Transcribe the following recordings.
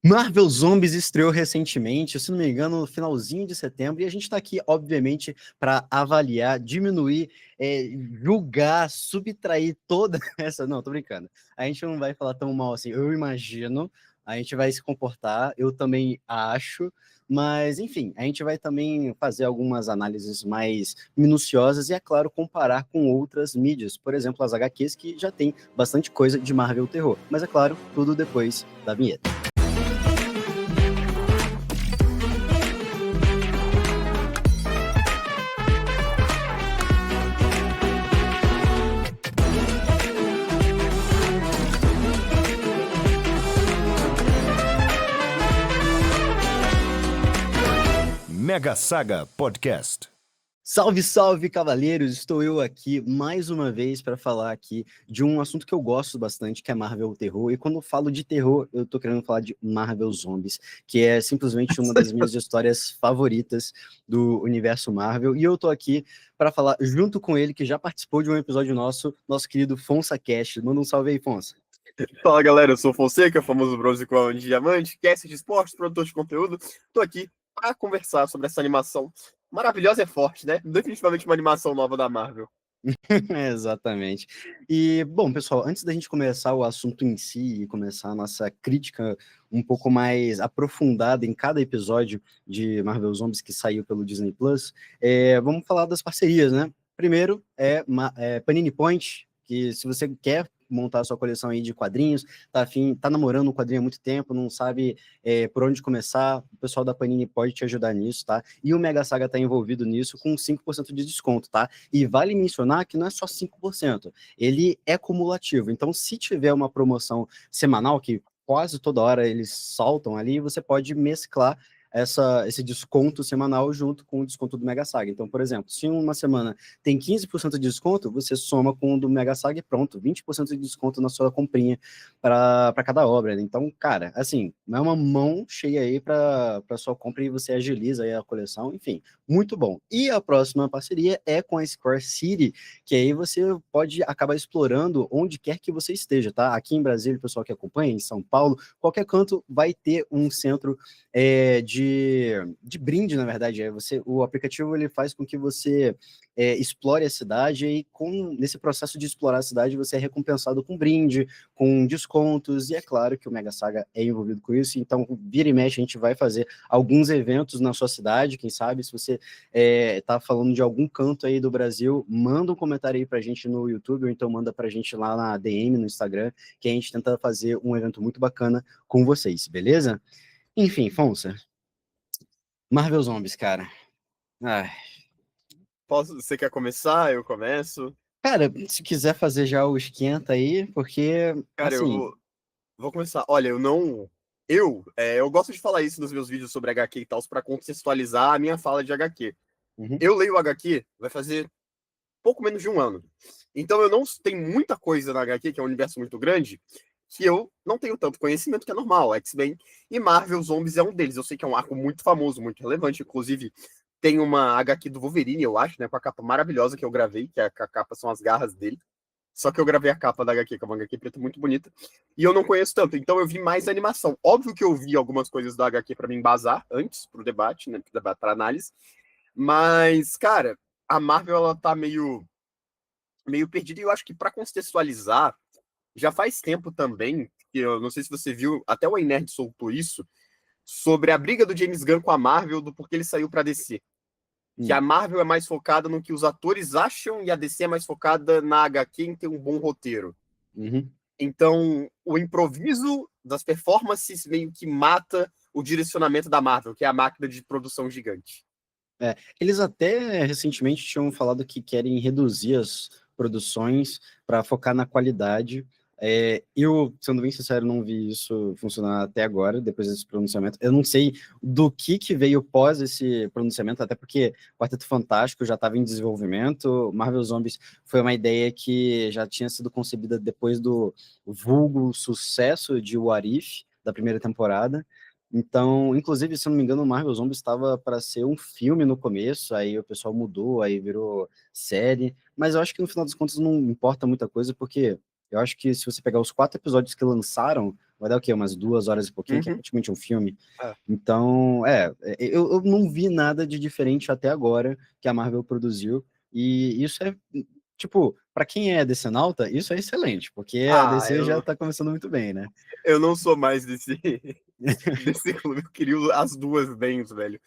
Marvel Zombies estreou recentemente, se não me engano, no finalzinho de setembro, e a gente está aqui, obviamente, para avaliar, diminuir, julgar, subtrair toda essa. Não, tô brincando. A gente não vai falar tão mal assim, eu imagino. A gente vai se comportar, eu também acho, mas enfim, a gente vai também fazer algumas análises mais minuciosas e, é claro, comparar com outras mídias, por exemplo, as HQs, que já tem bastante coisa de Marvel terror. Mas é claro, tudo depois da vinheta. Mega Saga Podcast. Salve, salve, cavaleiros! Estou eu aqui mais uma vez para falar aqui de um assunto que eu gosto bastante, que é Marvel Terror. E quando eu falo de terror, eu tô querendo falar de Marvel Zombies, que é simplesmente uma das minhas histórias favoritas do universo Marvel. E eu tô aqui para falar junto com ele, que já participou de um episódio nosso querido Fonsa Cash. Manda um salve aí, Fonsa. Fala galera, eu sou o Fonseca, famoso bronze com de diamante, cast de esportes, produtor de conteúdo. Tô aqui para conversar sobre essa animação maravilhosa e forte, né? Definitivamente uma animação nova da Marvel. Exatamente. E, bom, pessoal, antes da gente começar o assunto em si e começar a nossa crítica um pouco mais aprofundada em cada episódio de Marvel Zombies que saiu pelo Disney Plus, vamos falar das parcerias, né? Primeiro é Panini Point, que se você quer montar a sua coleção aí de quadrinhos, tá namorando um quadrinho há muito tempo, não sabe por onde começar, o pessoal da Panini pode te ajudar nisso, tá? E o Mega Saga tá envolvido nisso com 5% de desconto, tá? E vale mencionar que não é só 5%, ele é cumulativo. Então, se tiver uma promoção semanal, que quase toda hora eles soltam ali, você pode mesclar esse desconto semanal junto com o desconto do Mega Saga. Então, por exemplo, se uma semana tem 15% de desconto, você soma com o do Mega Saga e pronto, 20% de desconto na sua comprinha para cada obra, né? Então, cara, assim, não é uma mão cheia aí para sua compra e você agiliza aí a coleção, enfim, muito bom. E a próxima parceria é com a Square City, que aí você pode acabar explorando onde quer que você esteja, tá? Aqui em Brasília, o pessoal que acompanha, em São Paulo, qualquer canto vai ter um centro de brinde, na verdade. O aplicativo ele faz com que você explore a cidade e nesse processo de explorar a cidade você é recompensado com brinde, com descontos, e é claro que o Mega Saga é envolvido com isso, então vira e mexe a gente vai fazer alguns eventos na sua cidade, quem sabe, se você tá falando de algum canto aí do Brasil, manda um comentário aí pra gente no YouTube, ou então manda pra gente lá na DM, no Instagram, que a gente tenta fazer um evento muito bacana com vocês, beleza? Enfim, Fonsa, Marvel Zombies, cara. Ai. Você quer começar? Eu começo. Cara, se quiser fazer já o esquenta aí, porque, Cara, eu assim... vou começar. Olha, eu não. Eu gosto de falar isso nos meus vídeos sobre HQ e tal, para contextualizar a minha fala de HQ. Uhum. Eu leio HQ, vai fazer pouco menos de um ano. Então eu não tenho muita coisa na HQ, que é um universo muito grande, que eu não tenho tanto conhecimento, que é normal. X-Men e Marvel Zombies é um deles. Eu sei que é um arco muito famoso, muito relevante. Inclusive, tem uma HQ do Wolverine, eu acho, né? Com a capa maravilhosa que eu gravei, que a capa são as garras dele. Só que eu gravei a capa da HQ, que é uma HQ preta muito bonita. E eu não conheço tanto, então eu vi mais animação. Óbvio que eu vi algumas coisas da HQ para me embasar antes, pro debate, né? Pra análise. Mas, cara, a Marvel, ela tá meio perdida. E eu acho que para contextualizar, já faz tempo também, que eu não sei se você viu, até o Nerd soltou isso, sobre a briga do James Gunn com a Marvel, do porquê ele saiu para DC. Que a Marvel é mais focada no que os atores acham e a DC é mais focada na HQ em ter um bom roteiro. Uhum. Então, o improviso das performances meio que mata o direcionamento da Marvel, que é a máquina de produção gigante. Eles até recentemente tinham falado que querem reduzir as produções para focar na qualidade. Eu, sendo bem sincero, não vi isso funcionar até agora, depois desse pronunciamento. Eu não sei do que veio pós esse pronunciamento, até porque Quarteto Fantástico já estava em desenvolvimento, Marvel Zombies foi uma ideia que já tinha sido concebida depois do vulgo sucesso de What If, da primeira temporada. Então, inclusive, se eu não me engano, o Marvel Zombies estava para ser um filme no começo, aí o pessoal mudou, aí virou série, mas eu acho que no final das contas não importa muita coisa, porque eu acho que se você pegar os 4 episódios que lançaram vai dar o quê? Umas 2 horas e pouquinho, que é Uhum. praticamente um filme. É. Então, eu não vi nada de diferente até agora que a Marvel produziu, e isso é, tipo, pra quem é decenalta, isso é excelente, porque a Ah, DC já tá começando muito bem, né? eu não sou mais desse clube. Eu queria as duas bens, velho.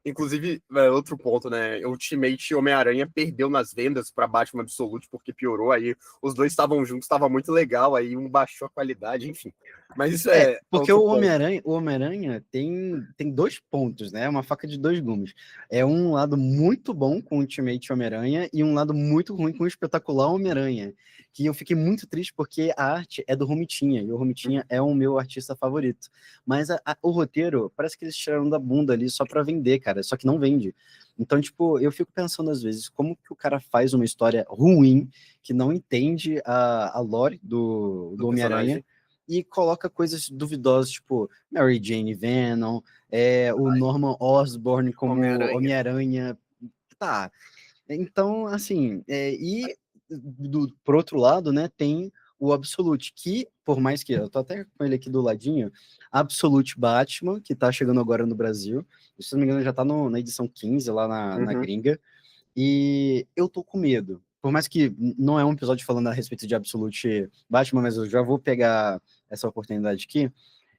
Inclusive, outro ponto, né? Ultimate Homem-Aranha perdeu nas vendas para Batman Absolute porque piorou. Aí os dois estavam juntos, estava muito legal. Aí um baixou a qualidade, enfim. Mas isso é Porque outro ponto. O Homem-Aranha tem 2 pontos, né? É uma faca de 2 gumes. É um lado muito bom com o Ultimate Homem-Aranha e um lado muito ruim com o Espetacular Homem-Aranha. Que eu fiquei muito triste porque a arte é do Romitinha, e o Romitinha é o meu artista favorito. Mas o roteiro, parece que eles tiraram da bunda ali só pra vender, cara. Só que não vende. Então, tipo, eu fico pensando às vezes, como que o cara faz uma história ruim, que não entende a lore do Homem-Aranha, Personagem. e coloca coisas duvidosas, tipo Mary Jane Venom, o Norman Osborn como Homem-Aranha. Homem-Aranha. Tá. Então, assim, por outro lado, né, tem o Absolute, que, por mais que eu tô até com ele aqui do ladinho, Absolute Batman, que tá chegando agora no Brasil, se não me engano, já tá na edição 15 lá na Uhum. gringa, e eu tô com medo. Por mais que não é um episódio falando a respeito de Absolute Batman, mas eu já vou pegar essa oportunidade aqui.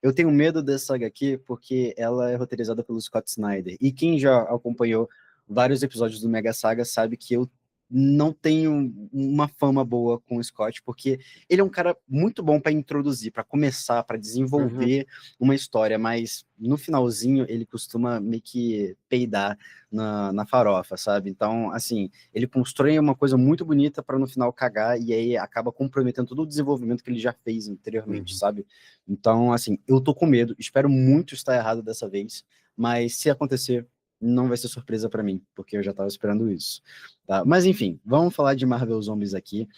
Eu tenho medo dessa HQ porque ela é roteirizada pelo Scott Snyder. E quem já acompanhou vários episódios do Mega Saga sabe que eu não tenho uma fama boa com o Scott, porque ele é um cara muito bom para introduzir, para começar, para Uhum. desenvolver uma história, mas no finalzinho ele costuma meio que peidar na farofa, sabe? Então, assim, ele constrói uma coisa muito bonita para no final cagar e aí acaba comprometendo todo o desenvolvimento que ele já fez anteriormente, Uhum. sabe? Então, assim, eu tô com medo, espero muito estar errado dessa vez, mas se acontecer, não vai ser surpresa para mim, porque eu já tava esperando isso, tá? Mas enfim, vamos falar de Marvel Zombies aqui.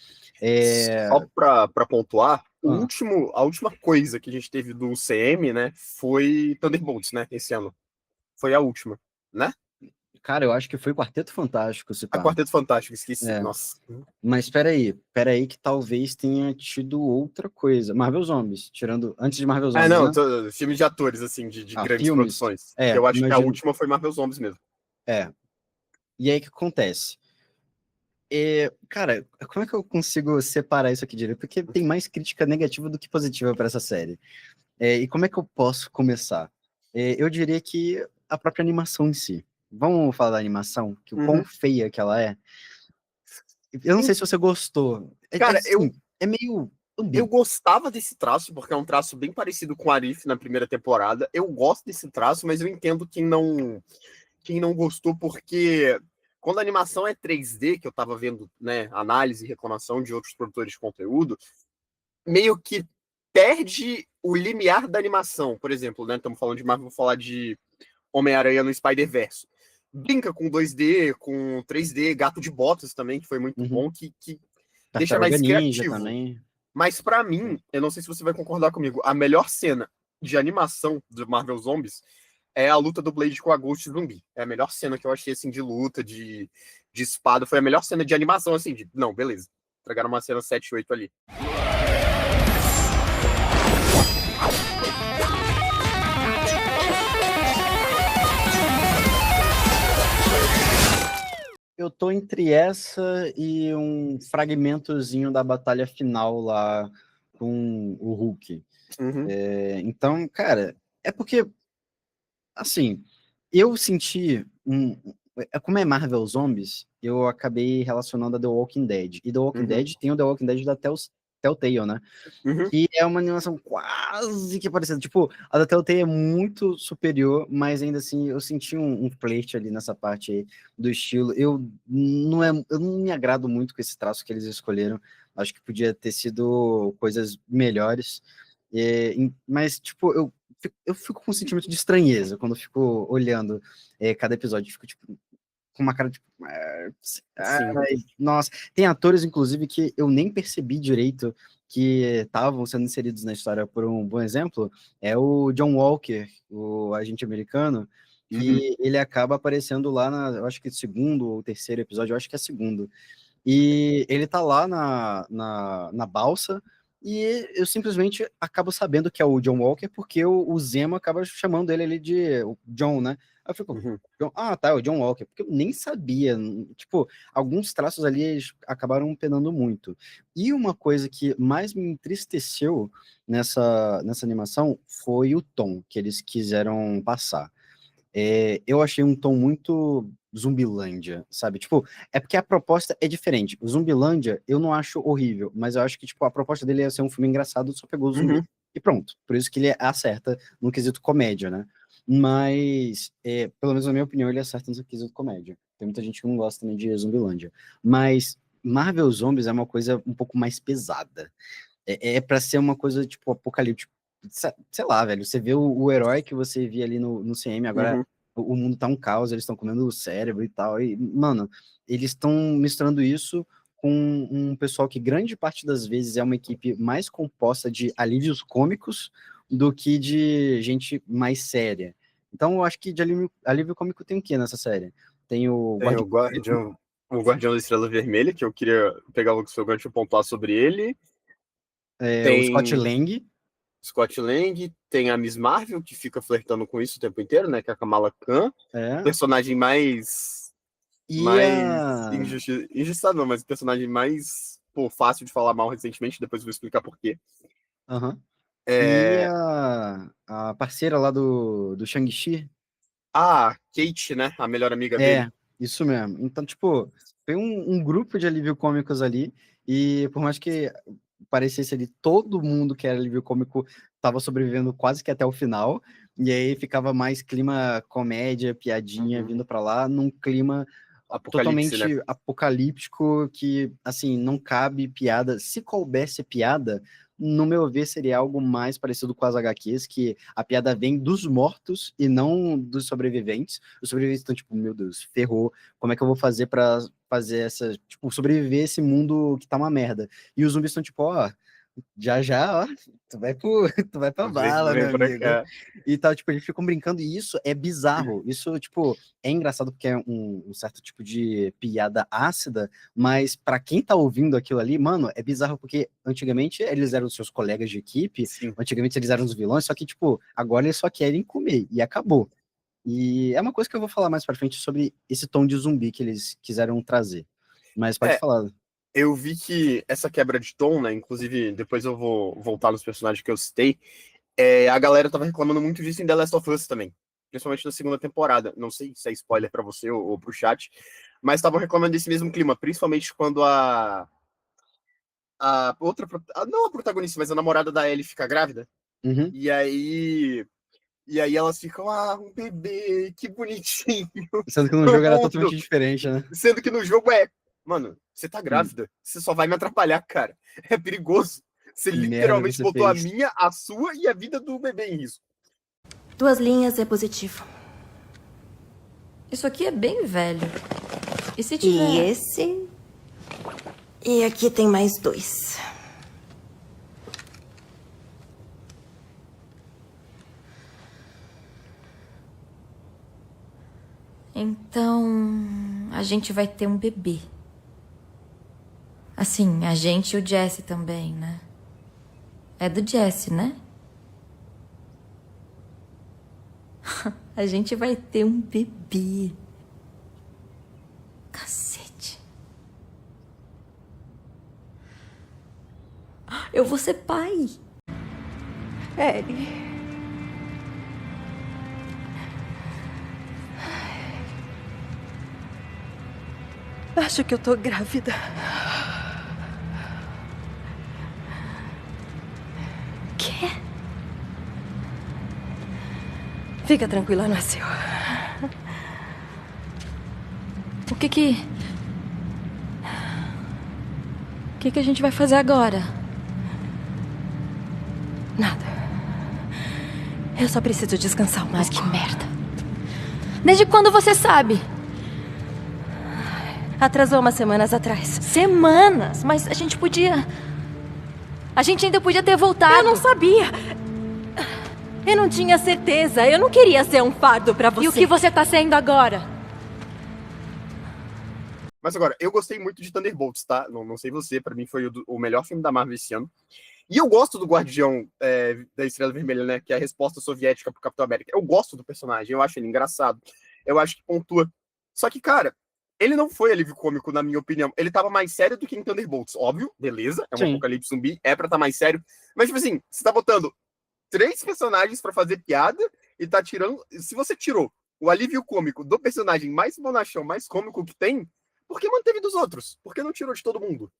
Só para pontuar, Ah, a última coisa que a gente teve do CM, né, foi Thunderbolts, né, esse ano. Foi a última, né? cara, eu acho que foi Quarteto Fantástico, se A pá. Quarteto Fantástico, esqueci. É, Nossa. mas espera aí que talvez tenha tido outra coisa. Marvel Zombies, tirando antes de Marvel Ah, Zombies, não, né? filme de atores, assim, de grandes Filmes. produções. Que eu acho que a Imagino. última foi Marvel Zombies mesmo. É. E aí o que acontece? Cara, como é que eu consigo separar isso aqui direito? Porque tem mais crítica negativa do que positiva para essa série. E como é que eu posso começar? Eu diria que a própria animação em si. Vamos falar da animação, que o quão Uhum. feia que ela é. Eu não sei E, se você gostou. cara, Assim, é meio eu ambíguo. gostava desse traço, porque é um traço bem parecido com o Arif na primeira temporada. Eu gosto desse traço, mas eu entendo quem não gostou, porque quando a animação é 3D, que eu tava vendo, né, análise e reclamação de outros produtores de conteúdo, meio que perde o limiar da animação. Por exemplo, né, estamos falando de Marvel, vou falar de Homem-Aranha no Spider-Verse. Brinca com 2D, com 3D, Gato de Botas também, que foi muito Uhum. bom, que deixa Tartaruga mais Ninja criativo. também. Mas pra mim, eu não sei se você vai concordar comigo, a melhor cena de animação do Marvel Zombies é a luta do Blade com a Ghost Zumbi. É a melhor cena que eu achei, assim, de luta, de espada. Foi a melhor cena de animação, assim, não, beleza. Entregaram uma cena 7, 8 ali. Eu tô entre essa e um fragmentozinho da batalha final lá com o Hulk. Uhum, Então, cara, é porque, assim, eu senti como é Marvel Zombies, eu acabei relacionando a The Walking Dead. E The Walking uhum, Dead tem o The Walking Dead da Telltale, né? uhum. Que é uma animação quase que parecida. Tipo, a da Telltale é muito superior, mas ainda assim eu senti um flerte ali nessa parte aí do estilo. Eu não me agrado muito com esse traço que eles escolheram. Acho que podia ter sido coisas melhores. Mas, tipo, eu fico com um sentimento de estranheza quando eu fico olhando cada episódio. Eu fico, tipo, com uma cara tipo. Sim. Ai, nossa, tem atores, inclusive, que eu nem percebi direito que estavam sendo inseridos na história. Por um bom exemplo, é o John Walker, o agente americano, Uhum. que ele acaba aparecendo lá eu acho que segundo ou terceiro episódio, eu acho que é segundo. E ele tá lá na balsa, e eu simplesmente acabo sabendo que é o John Walker, porque o Zemo acaba chamando ele ali de o John, né? Aí eu fico, tá, é o John Walker, porque eu nem sabia, tipo, alguns traços ali eles acabaram penando muito. E uma coisa que mais me entristeceu nessa animação foi o tom que eles quiseram passar. Eu achei um tom muito Zumbilândia, sabe? Tipo, é porque a proposta é diferente. O Zumbilândia eu não acho horrível, mas eu acho que tipo, a proposta dele é ser um filme engraçado, só pegou o zumbi e pronto. Por isso que ele acerta no quesito comédia, né? Mas, pelo menos na minha opinião, ele acerta no quesito comédia. Tem muita gente que não gosta também de Zumbilândia. Mas Marvel Zombies é uma coisa um pouco mais pesada. É para ser uma coisa, tipo, apocalíptica. Sei lá, velho, você vê o herói que você via ali no CM, agora o mundo tá um caos, eles estão comendo o cérebro e tal, e, mano, eles estão misturando isso com um pessoal que grande parte das vezes é uma equipe mais composta de alívios cômicos do que de gente mais séria. Então, eu acho que de alívio cômico tem o que nessa série? Tem o Tem Guardião. o Guardião da Estrela Vermelha, que eu queria pegar o Lucas Felgante e pontuar sobre ele. O Scott Tem Lang. Scott Lang, tem a Miss Marvel, que fica flertando com isso o tempo inteiro, né? Que é a Kamala Khan. Personagem mais E injustiçado, não, mas personagem mais fácil de falar mal recentemente, depois eu vou explicar por quê. E a parceira lá do Shang-Chi. Kate, né? A melhor amiga dele. Isso mesmo. Então, tipo, tem um grupo de alívio cômicos ali, e por mais que parecesse ali todo mundo que era alívio cômico tava sobrevivendo quase que até o final, e aí ficava mais clima comédia, piadinha vindo pra lá, num clima totalmente né? apocalíptico que, assim, não cabe piada. Se coubesse piada, no meu ver, seria algo mais parecido com as HQs, que a piada vem dos mortos e não dos sobreviventes. Os sobreviventes estão tipo, meu Deus, ferrou. Como é que eu vou fazer pra fazer essa, tipo, sobreviver esse mundo que tá uma merda? E os zumbis estão tipo, ó, já, ó, tu vai pra bala, meu amigo. E tal, tipo, eles ficam brincando, e isso é bizarro. Isso, tipo, é engraçado porque é um certo tipo de piada ácida, mas pra quem tá ouvindo aquilo ali, mano, é bizarro porque antigamente eles eram seus colegas de equipe, antigamente eles eram os vilões, só que, tipo, agora eles só querem comer, e acabou. E é uma coisa que eu vou falar mais pra frente sobre esse tom de zumbi que eles quiseram trazer. Mas pode falar. Eu vi que essa quebra de tom, né? Inclusive, depois eu vou voltar nos personagens que eu citei. A galera tava reclamando muito disso em The Last of Us também. Principalmente na segunda temporada. Não sei se é spoiler pra você ou pro chat. Mas estavam reclamando desse mesmo clima. Principalmente quando a outra... Não a protagonista, mas a namorada da Ellie fica grávida. E aí elas ficam, um bebê, que bonitinho. Sendo que no jogo era totalmente diferente, né? Sendo que no jogo mano, você tá grávida, você só vai me atrapalhar, cara. É perigoso. Você literalmente botou a minha, a sua e a vida do bebê em risco. 2 linhas é positivo. Isso aqui é bem velho. E se tiver... E esse... E aqui tem mais 2. Então... a gente vai ter um bebê. Assim, a gente e o Jesse também, né? É do Jesse, né? A gente vai ter um bebê. Cacete. Eu vou ser pai. Ellie. Acho que eu tô grávida. Quê? Fica tranquila, não é seu. O que a gente vai fazer agora? Nada. Eu só preciso descansar um pouco. Mas que merda. Desde quando você sabe? Atrasou umas semanas atrás. Semanas? Mas a gente podia... A gente ainda podia ter voltado. Eu não sabia. Eu não tinha certeza. Eu não queria ser um fardo pra você. E o que você tá sendo agora? Mas agora, eu gostei muito de Thunderbolts, tá? Não sei você, pra mim foi o melhor filme da Marvel esse ano. E eu gosto do Guardião da Estrela Vermelha, né? Que é a resposta soviética pro Capitão América. Eu gosto do personagem, eu acho ele engraçado. Eu acho que pontua. Só que, cara, ele não foi alívio cômico, na minha opinião. Ele tava mais sério do que em Thunderbolts. Óbvio, beleza. É um Sim. apocalipse zumbi, é pra estar mais sério. Mas, tipo assim, você tá botando 3 personagens pra fazer piada e tá tirando... Se você tirou o alívio cômico do personagem mais bonachão, mais cômico que tem, por que manteve dos outros? Por que não tirou de todo mundo?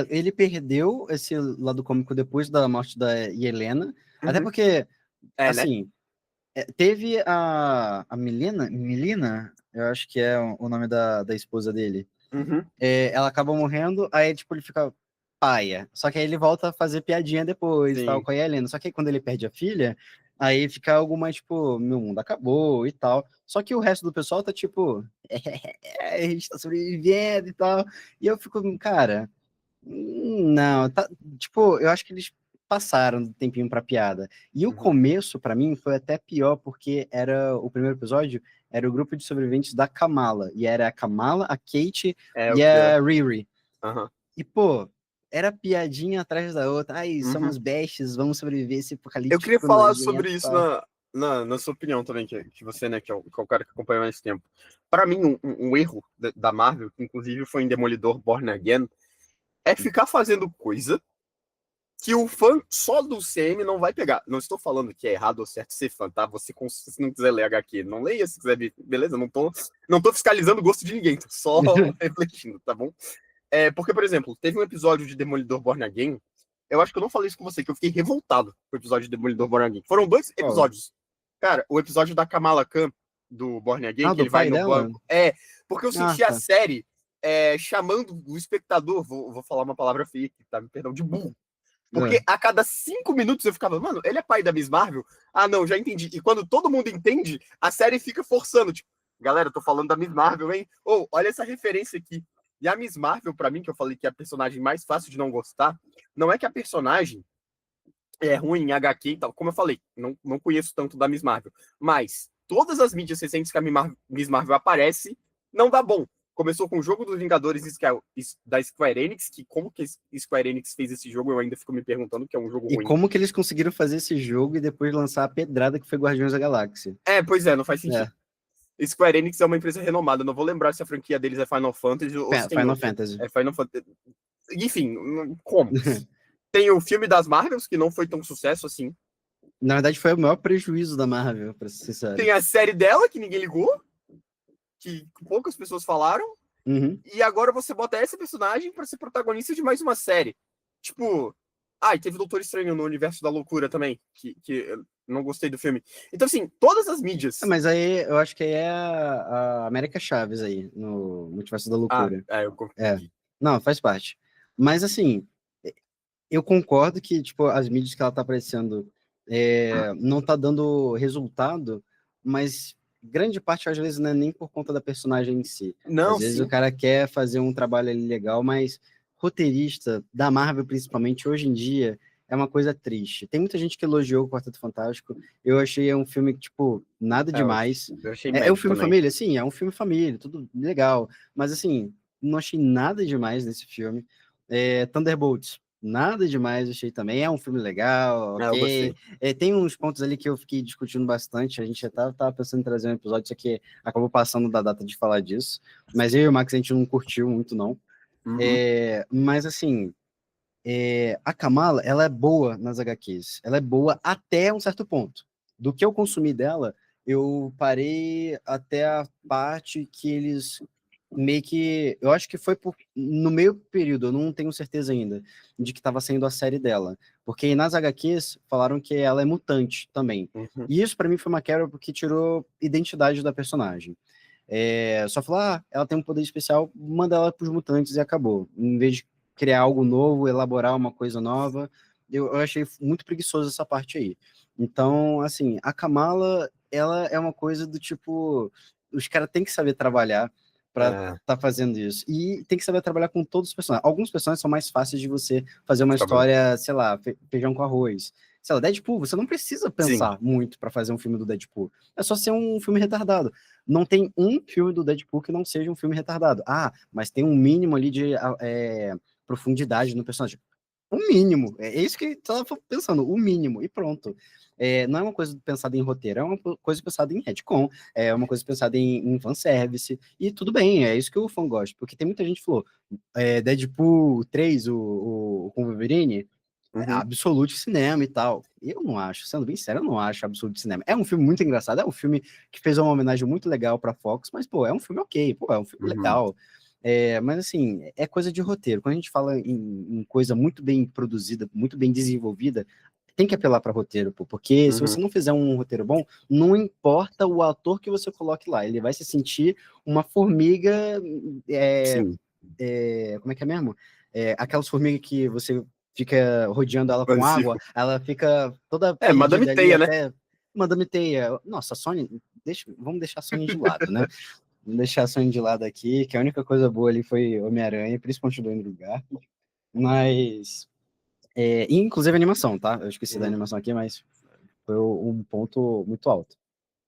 Ele perdeu esse lado cômico depois da morte da Helena, até Uhum. porque, Né? assim, teve a Melina, eu acho que é o nome da esposa dele. Uhum. Ela acaba morrendo, aí, tipo, ele fica paia. Só que aí ele volta a fazer piadinha depois, Sim. tal, com a Helena. Só que aí quando ele perde a filha, aí fica algo mais, tipo, meu mundo acabou e tal. Só que o resto do pessoal tá, tipo, a gente tá sobrevivendo e tal. E eu fico, cara, não, tá, tipo, eu acho que eles passaram do tempinho pra piada. E o Uhum. começo, pra mim, foi até pior, porque era o primeiro episódio, era o grupo de sobreviventes da Kamala. E era a Kamala, a Kate É o e que é. a Riri. Aham. E, pô, era piadinha atrás da outra. Ai, Uhum. somos besties, vamos sobreviver esse Eu apocalipse queria falar nojento sobre e isso tal. na sua opinião também, que você, né, que é o cara que acompanha mais tempo. Para mim, um erro da Marvel, que inclusive foi em Demolidor Born Again, é ficar fazendo coisa que o fã só do CM não vai pegar. Não estou falando que é errado ou certo ser fã, tá? Você, se não quiser ler HQ, não leia, se quiser ver, beleza? Não tô fiscalizando o gosto de ninguém, tô só refletindo, tá bom? Porque, por exemplo, teve um episódio de Demolidor Born Again, eu acho que eu não falei isso com você, que eu fiquei revoltado com o episódio de Demolidor Born Again. Foram 2 Ó, episódios. Cara, o episódio da Kamala Khan, do Born Again, que do ele vai pai no dela? banco. Porque eu Ah, senti a tá. série chamando o espectador, vou falar uma palavra feia aqui, tá? Me perdão, de burro. Porque É. a cada 5 minutos eu ficava, mano, ele é pai da Miss Marvel? Ah, não, já entendi. E quando todo mundo entende, a série fica forçando, tipo, galera, eu tô falando da Miss Marvel, hein? Ou, olha essa referência aqui. E a Miss Marvel, pra mim, que eu falei que é a personagem mais fácil de não gostar, não é que a personagem é ruim em HQ e tal. Como eu falei, não conheço tanto da Miss Marvel. Mas todas as mídias recentes que a Miss Marvel aparece, não dá bom. Começou com o jogo dos Vingadores da Square Enix, que como que a Square Enix fez esse jogo, eu ainda fico me perguntando, que é um jogo E ruim. como que eles conseguiram fazer esse jogo e depois lançar a pedrada que foi Guardiões da Galáxia? Pois é, não faz É, sentido. Square Enix é uma empresa renomada, não vou lembrar se a franquia deles é Final Fantasy ou se tem Final outra. Fantasy. É Final Fantasy. Enfim, como? Tem o filme das Marvels, que não foi tão sucesso assim. Na verdade, foi o maior prejuízo da Marvel, pra ser sincero. Tem a série dela, que ninguém ligou, que poucas pessoas falaram. Uhum. E agora você bota essa personagem pra ser protagonista de mais uma série. Tipo, e teve Doutor Estranho no Universo da Loucura também, que eu não gostei do filme. Então, assim, todas as mídias. Mas aí eu acho que aí é a América Chaves aí, no Multiverso da Loucura. Eu confundi. Não, faz parte. Mas assim, eu concordo que, tipo, as mídias que ela tá aparecendo não tá dando resultado, mas grande parte, às vezes, não é nem por conta da personagem em si. Não, Às vezes o sim. cara quer fazer um trabalho ali legal, mas roteirista, da Marvel principalmente, hoje em dia, é uma coisa triste. Tem muita gente que elogiou o Quarteto Fantástico, eu achei um filme que, tipo, nada demais. Eu achei É um médio filme também. família? Sim, é um filme família, tudo legal. Mas, assim, não achei nada demais nesse filme. Thunderbolts, nada demais, achei também. É um filme legal, Eu ok. gostei. Tem uns pontos ali que eu fiquei discutindo bastante. A gente já tava pensando em trazer um episódio, só que acabou passando da data de falar disso. Mas eu e o Max, a gente não curtiu muito, não. Uhum. Mas, assim, a Kamala, ela é boa nas HQs. Ela é boa até um certo ponto. Do que eu consumi dela, eu parei até a parte que eles meio que... Eu acho que foi no meio período, eu não tenho certeza ainda, de que estava saindo a série dela. Porque nas HQs falaram que ela é mutante também. Uhum. E isso para mim foi uma quebra porque tirou identidade da personagem. Só falar, ela tem um poder especial, manda ela para os mutantes e acabou. Em vez de criar algo novo, elaborar uma coisa nova, eu achei muito preguiçoso essa parte aí. Então, assim, a Kamala, ela é uma coisa do tipo, os caras têm que saber trabalhar para tá fazendo isso. E tem que saber trabalhar com todos os personagens. Alguns personagens são mais fáceis de você fazer uma história, sei lá, feijão com arroz. Sei lá, Deadpool, você não precisa pensar muito para fazer um filme do Deadpool. É só ser um filme retardado. Não tem um filme do Deadpool que não seja um filme retardado. Mas tem um mínimo ali de profundidade no personagem. O mínimo. É isso que eu tava pensando, o mínimo, e pronto. Não é uma coisa pensada em roteiro, é uma coisa pensada em retcon, é uma coisa pensada em fanservice, e tudo bem, é isso que o fã gosta, porque tem muita gente que falou, Deadpool 3, com o Wolverine, Uhum, absolute cinema e tal. Eu não acho, sendo bem sério, eu não acho absolute cinema. É um filme muito engraçado, é um filme que fez uma homenagem muito legal pra Fox, mas, pô, é um filme ok, pô, é um filme uhum, legal. Mas, assim, é coisa de roteiro. Quando a gente fala em coisa muito bem produzida, muito bem desenvolvida, tem que apelar para roteiro, pô, porque se você uhum. não fizer um roteiro bom, não importa o ator que você coloque lá, ele vai se sentir uma formiga, é, Sim. como é que é mesmo? Aquelas formigas que você fica rodeando ela com água, Vazio. ela fica toda Madame perdida ali Teia, né? até Madame Teia. Nossa, a Sony, vamos deixar a Sony de lado, né? Vamos deixar a Sony de lado aqui, que a única coisa boa ali foi Homem-Aranha, principalmente do Andrew Garfield. Mas, e inclusive a animação, tá? Eu esqueci da Uhum. animação aqui, mas foi um ponto muito alto.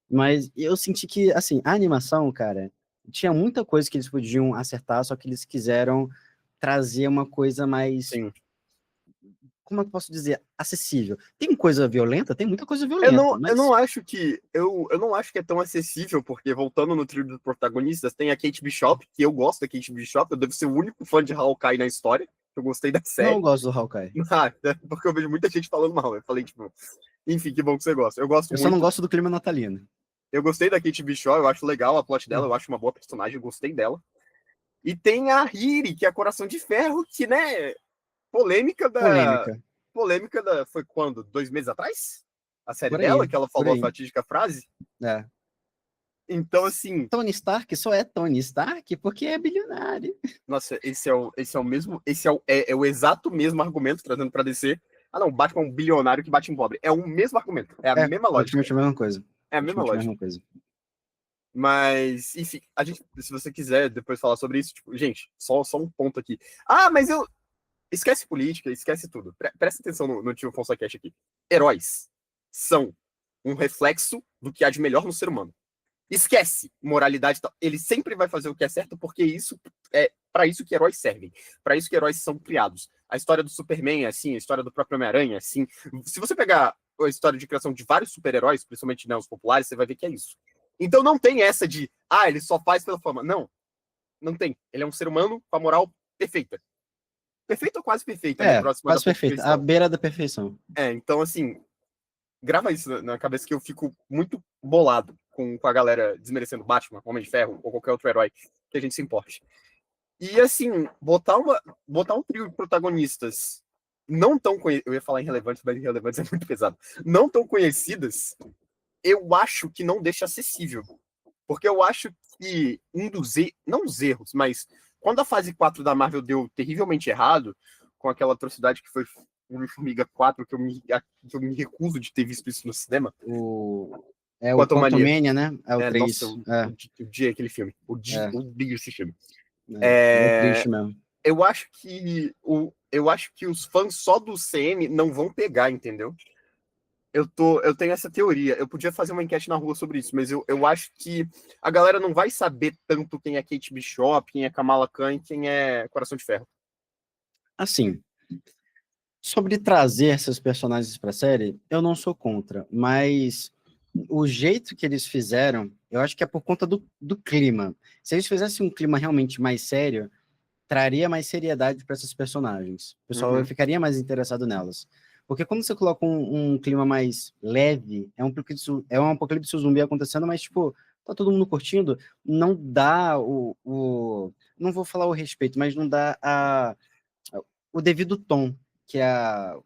Mas eu senti que, assim, a animação, cara, tinha muita coisa que eles podiam acertar, só que eles quiseram trazer uma coisa mais, Sim. como eu posso dizer, acessível. Tem coisa violenta? Tem muita coisa Eu violenta, não, eu mas não acho que eu não acho que é tão acessível, porque voltando no trio dos protagonistas, tem a Kate Bishop, que eu gosto da Kate Bishop, eu devo ser o único fã de Hawkeye na história, eu gostei da não série. gosto do Hawkeye. Porque eu vejo muita gente falando mal. Eu falei, tipo, enfim, que bom que você gosta. Eu gosto Eu só não muito. gosto do clima natalino. Eu gostei da Kate Bishop, eu acho legal a plot dela, eu acho uma boa personagem, eu gostei dela. E tem a Riri, que é a Coração de Ferro, que, né, polêmica da. Polêmica. Polêmica da. Foi quando? 2 meses atrás? A série Por dela, aí, que ela por falou a aí. fatídica frase. É. Então, assim, Tony Stark só é Tony Stark porque é bilionário. nossa, esse é o mesmo. Esse é o exato mesmo argumento trazendo pra DC. Ah, não, Batman é um bilionário que bate em pobre. É o mesmo argumento, é a mesma lógica. Praticamente a mesma coisa. É a mesma Praticamente a lógica. mesma coisa. Mas, enfim, a gente, se você quiser depois falar sobre isso, tipo, gente, só um ponto aqui. Ah, mas eu. Esquece política, esquece tudo. Presta atenção no Tio Fonsa Cash aqui. Heróis são um reflexo do que há de melhor no ser humano. Esquece moralidade e tal. Ele sempre vai fazer o que é certo, porque isso é para isso que heróis servem. Para isso que heróis são criados. A história do Superman é assim, a história do próprio Homem-Aranha é assim. Se você pegar a história de criação de vários super-heróis, principalmente né, os populares, você vai ver que é isso. Então não tem essa de, ele só faz pela fama. Não, não tem. Ele é um ser humano com a moral perfeita. Perfeita ou quase perfeita, né? Próxima da Quase perfeita. À perfeição. beira da perfeição. Então assim, grava isso na cabeça que eu fico muito bolado com a galera desmerecendo Batman, Homem de Ferro ou qualquer outro herói que a gente se importe. E assim, botar um trio de protagonistas não tão conhecidas, eu ia falar irrelevantes, mas irrelevantes é muito pesado, não tão conhecidas, eu acho que não deixa acessível. Porque eu acho que não os erros, mas quando a fase 4 da Marvel deu terrivelmente errado, com aquela atrocidade que foi Homem-Formiga 4, que eu me recuso de ter visto isso no cinema. O Quantumania. Quantumania, né? É o Nossa, 3. eu odiei aquele filme. É, Eu odeio esse filme. é triste mesmo. Eu acho que os fãs só do CM não vão pegar, entendeu? Eu tenho essa teoria. Eu podia fazer uma enquete na rua sobre isso, mas eu acho que a galera não vai saber tanto quem é Kate Bishop, quem é Kamala Khan e quem é Coração de Ferro. Assim, sobre trazer esses personagens pra série, eu não sou contra, mas o jeito que eles fizeram, eu acho que é por conta do clima. Se eles fizessem um clima realmente mais sério, traria mais seriedade para esses personagens. O pessoal Uhum. ficaria mais interessado nelas. Porque quando você coloca um clima mais leve, é um apocalipse zumbi acontecendo, mas, tipo, tá todo mundo curtindo, não dá não vou falar o respeito, mas não dá o devido tom que a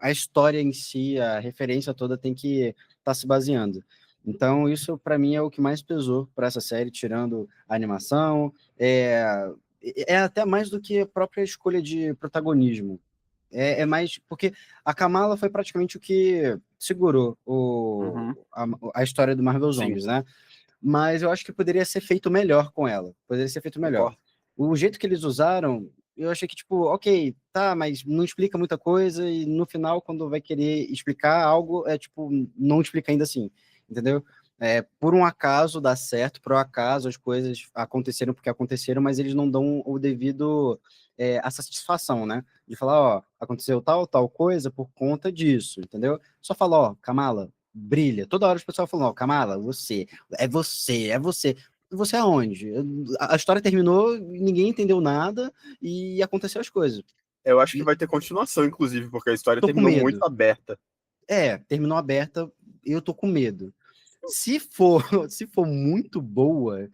história em si, a referência toda tem que estar se baseando. Então, isso para mim é o que mais pesou para essa série, tirando a animação, é até mais do que a própria escolha de protagonismo. É mais porque a Kamala foi praticamente o que segurou Uhum. a história do Marvel Sim, Zombies, né? Mas eu acho que poderia ser feito melhor com ela. Poderia ser feito melhor. concordo. O jeito que eles usaram, eu achei que, tipo, ok, tá, mas não explica muita coisa, e no final, quando vai querer explicar algo, tipo, não explica ainda assim, entendeu? Por um acaso dá certo, por um acaso as coisas aconteceram porque aconteceram, mas eles não dão o devido a satisfação, né? De falar, ó, aconteceu tal coisa por conta disso, entendeu? Só fala, ó, Kamala, brilha. Toda hora os pessoal falam, ó, Kamala, você. Você aonde? A história terminou, ninguém entendeu nada e aconteceu as coisas. Eu acho que E vai ter continuação, inclusive, porque a história tô com terminou muito medo. aberta. Terminou aberta, eu tô com medo. Se for, se for muito boa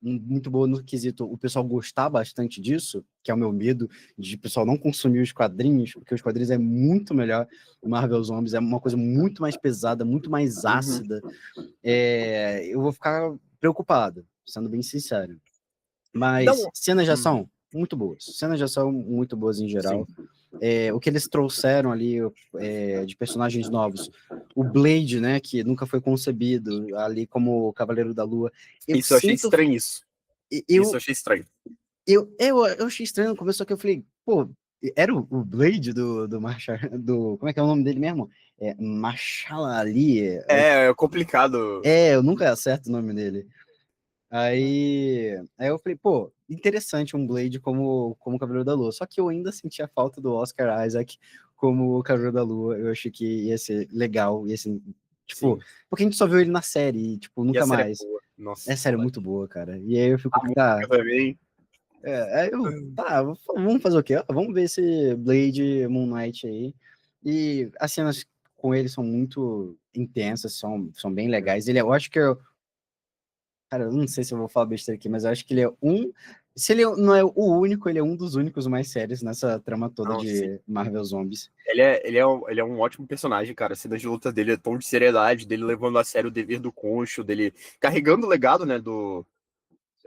no quesito o pessoal gostar bastante disso, que é o meu medo, de o pessoal não consumir os quadrinhos, porque os quadrinhos é muito melhor. O Marvel Zombies é uma coisa muito mais pesada, muito mais ácida. Eu vou ficar preocupado, sendo bem sincero. Mas Não. cenas de ação, muito boas. Cenas de ação muito boas em geral. Sim. O que eles trouxeram ali de personagens novos. O Blade, né, que nunca foi concebido ali como o Cavaleiro da Lua. Isso eu achei estranho, isso. Isso eu achei estranho. Eu achei estranho no começo, só que eu falei, pô, era o Blade do Marshall, como é que é o nome dele mesmo? Mahershala Ali. É complicado. Eu nunca acerto o nome dele. Aí eu falei, pô, interessante um Blade como Cavaleiro da Lua. Só que eu ainda senti a falta do Oscar Isaac como Cavaleiro da Lua. Eu achei que ia ser legal, ia ser, tipo, Sim. porque a gente só viu ele na série, e, tipo, E nunca a série mais. é boa. Nossa, É série muito boa, cara. E aí eu fico, a música também. vamos fazer o quê? Vamos ver esse Blade Moon Knight aí. E as cenas com ele são muito intensas, são bem legais. Eu acho que cara, eu não sei se eu vou falar besteira aqui, mas eu acho que ele é se ele não é o único, ele é um dos únicos mais sérios nessa trama toda Não, sim. de Marvel Zombies. Ele é um ótimo personagem, cara. A cena de luta dele é tom de seriedade, dele levando a sério o dever do Khonshu, dele carregando o legado, né, do...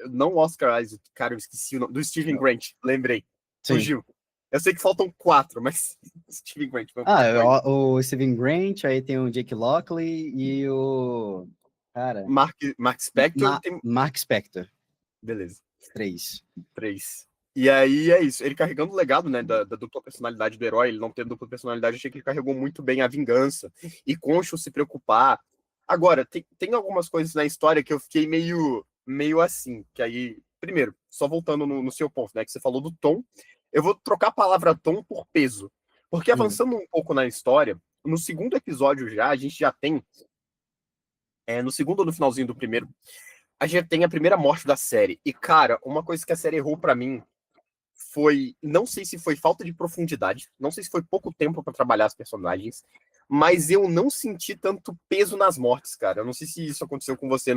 Não Oscar Isaac, cara, eu esqueci o nome. Do Steven Grant, lembrei. Sim. Fugiu. Eu sei que faltam 4, mas Steven Grant foi O Steven Grant, aí tem o Jake Lockley e o... Cara... Mark Spector. Mark Spector. Beleza. 3. E aí é isso. Ele carregando o legado, né, da dupla personalidade do herói, ele não tendo dupla personalidade, achei que ele carregou muito bem a vingança. E Khonshu se preocupar. Agora, tem algumas coisas na história que eu fiquei meio assim, que aí... Primeiro, só voltando no seu ponto, né, que você falou do tom, eu vou trocar a palavra tom por peso. Porque avançando um pouco na história, no segundo episódio a gente já tem... no segundo ou no finalzinho do primeiro, a gente tem a primeira morte da série. E, cara, uma coisa que a série errou pra mim foi... Não sei se foi falta de profundidade, não sei se foi pouco tempo pra trabalhar as personagens, mas eu não senti tanto peso nas mortes, cara. Eu não sei se isso aconteceu com você.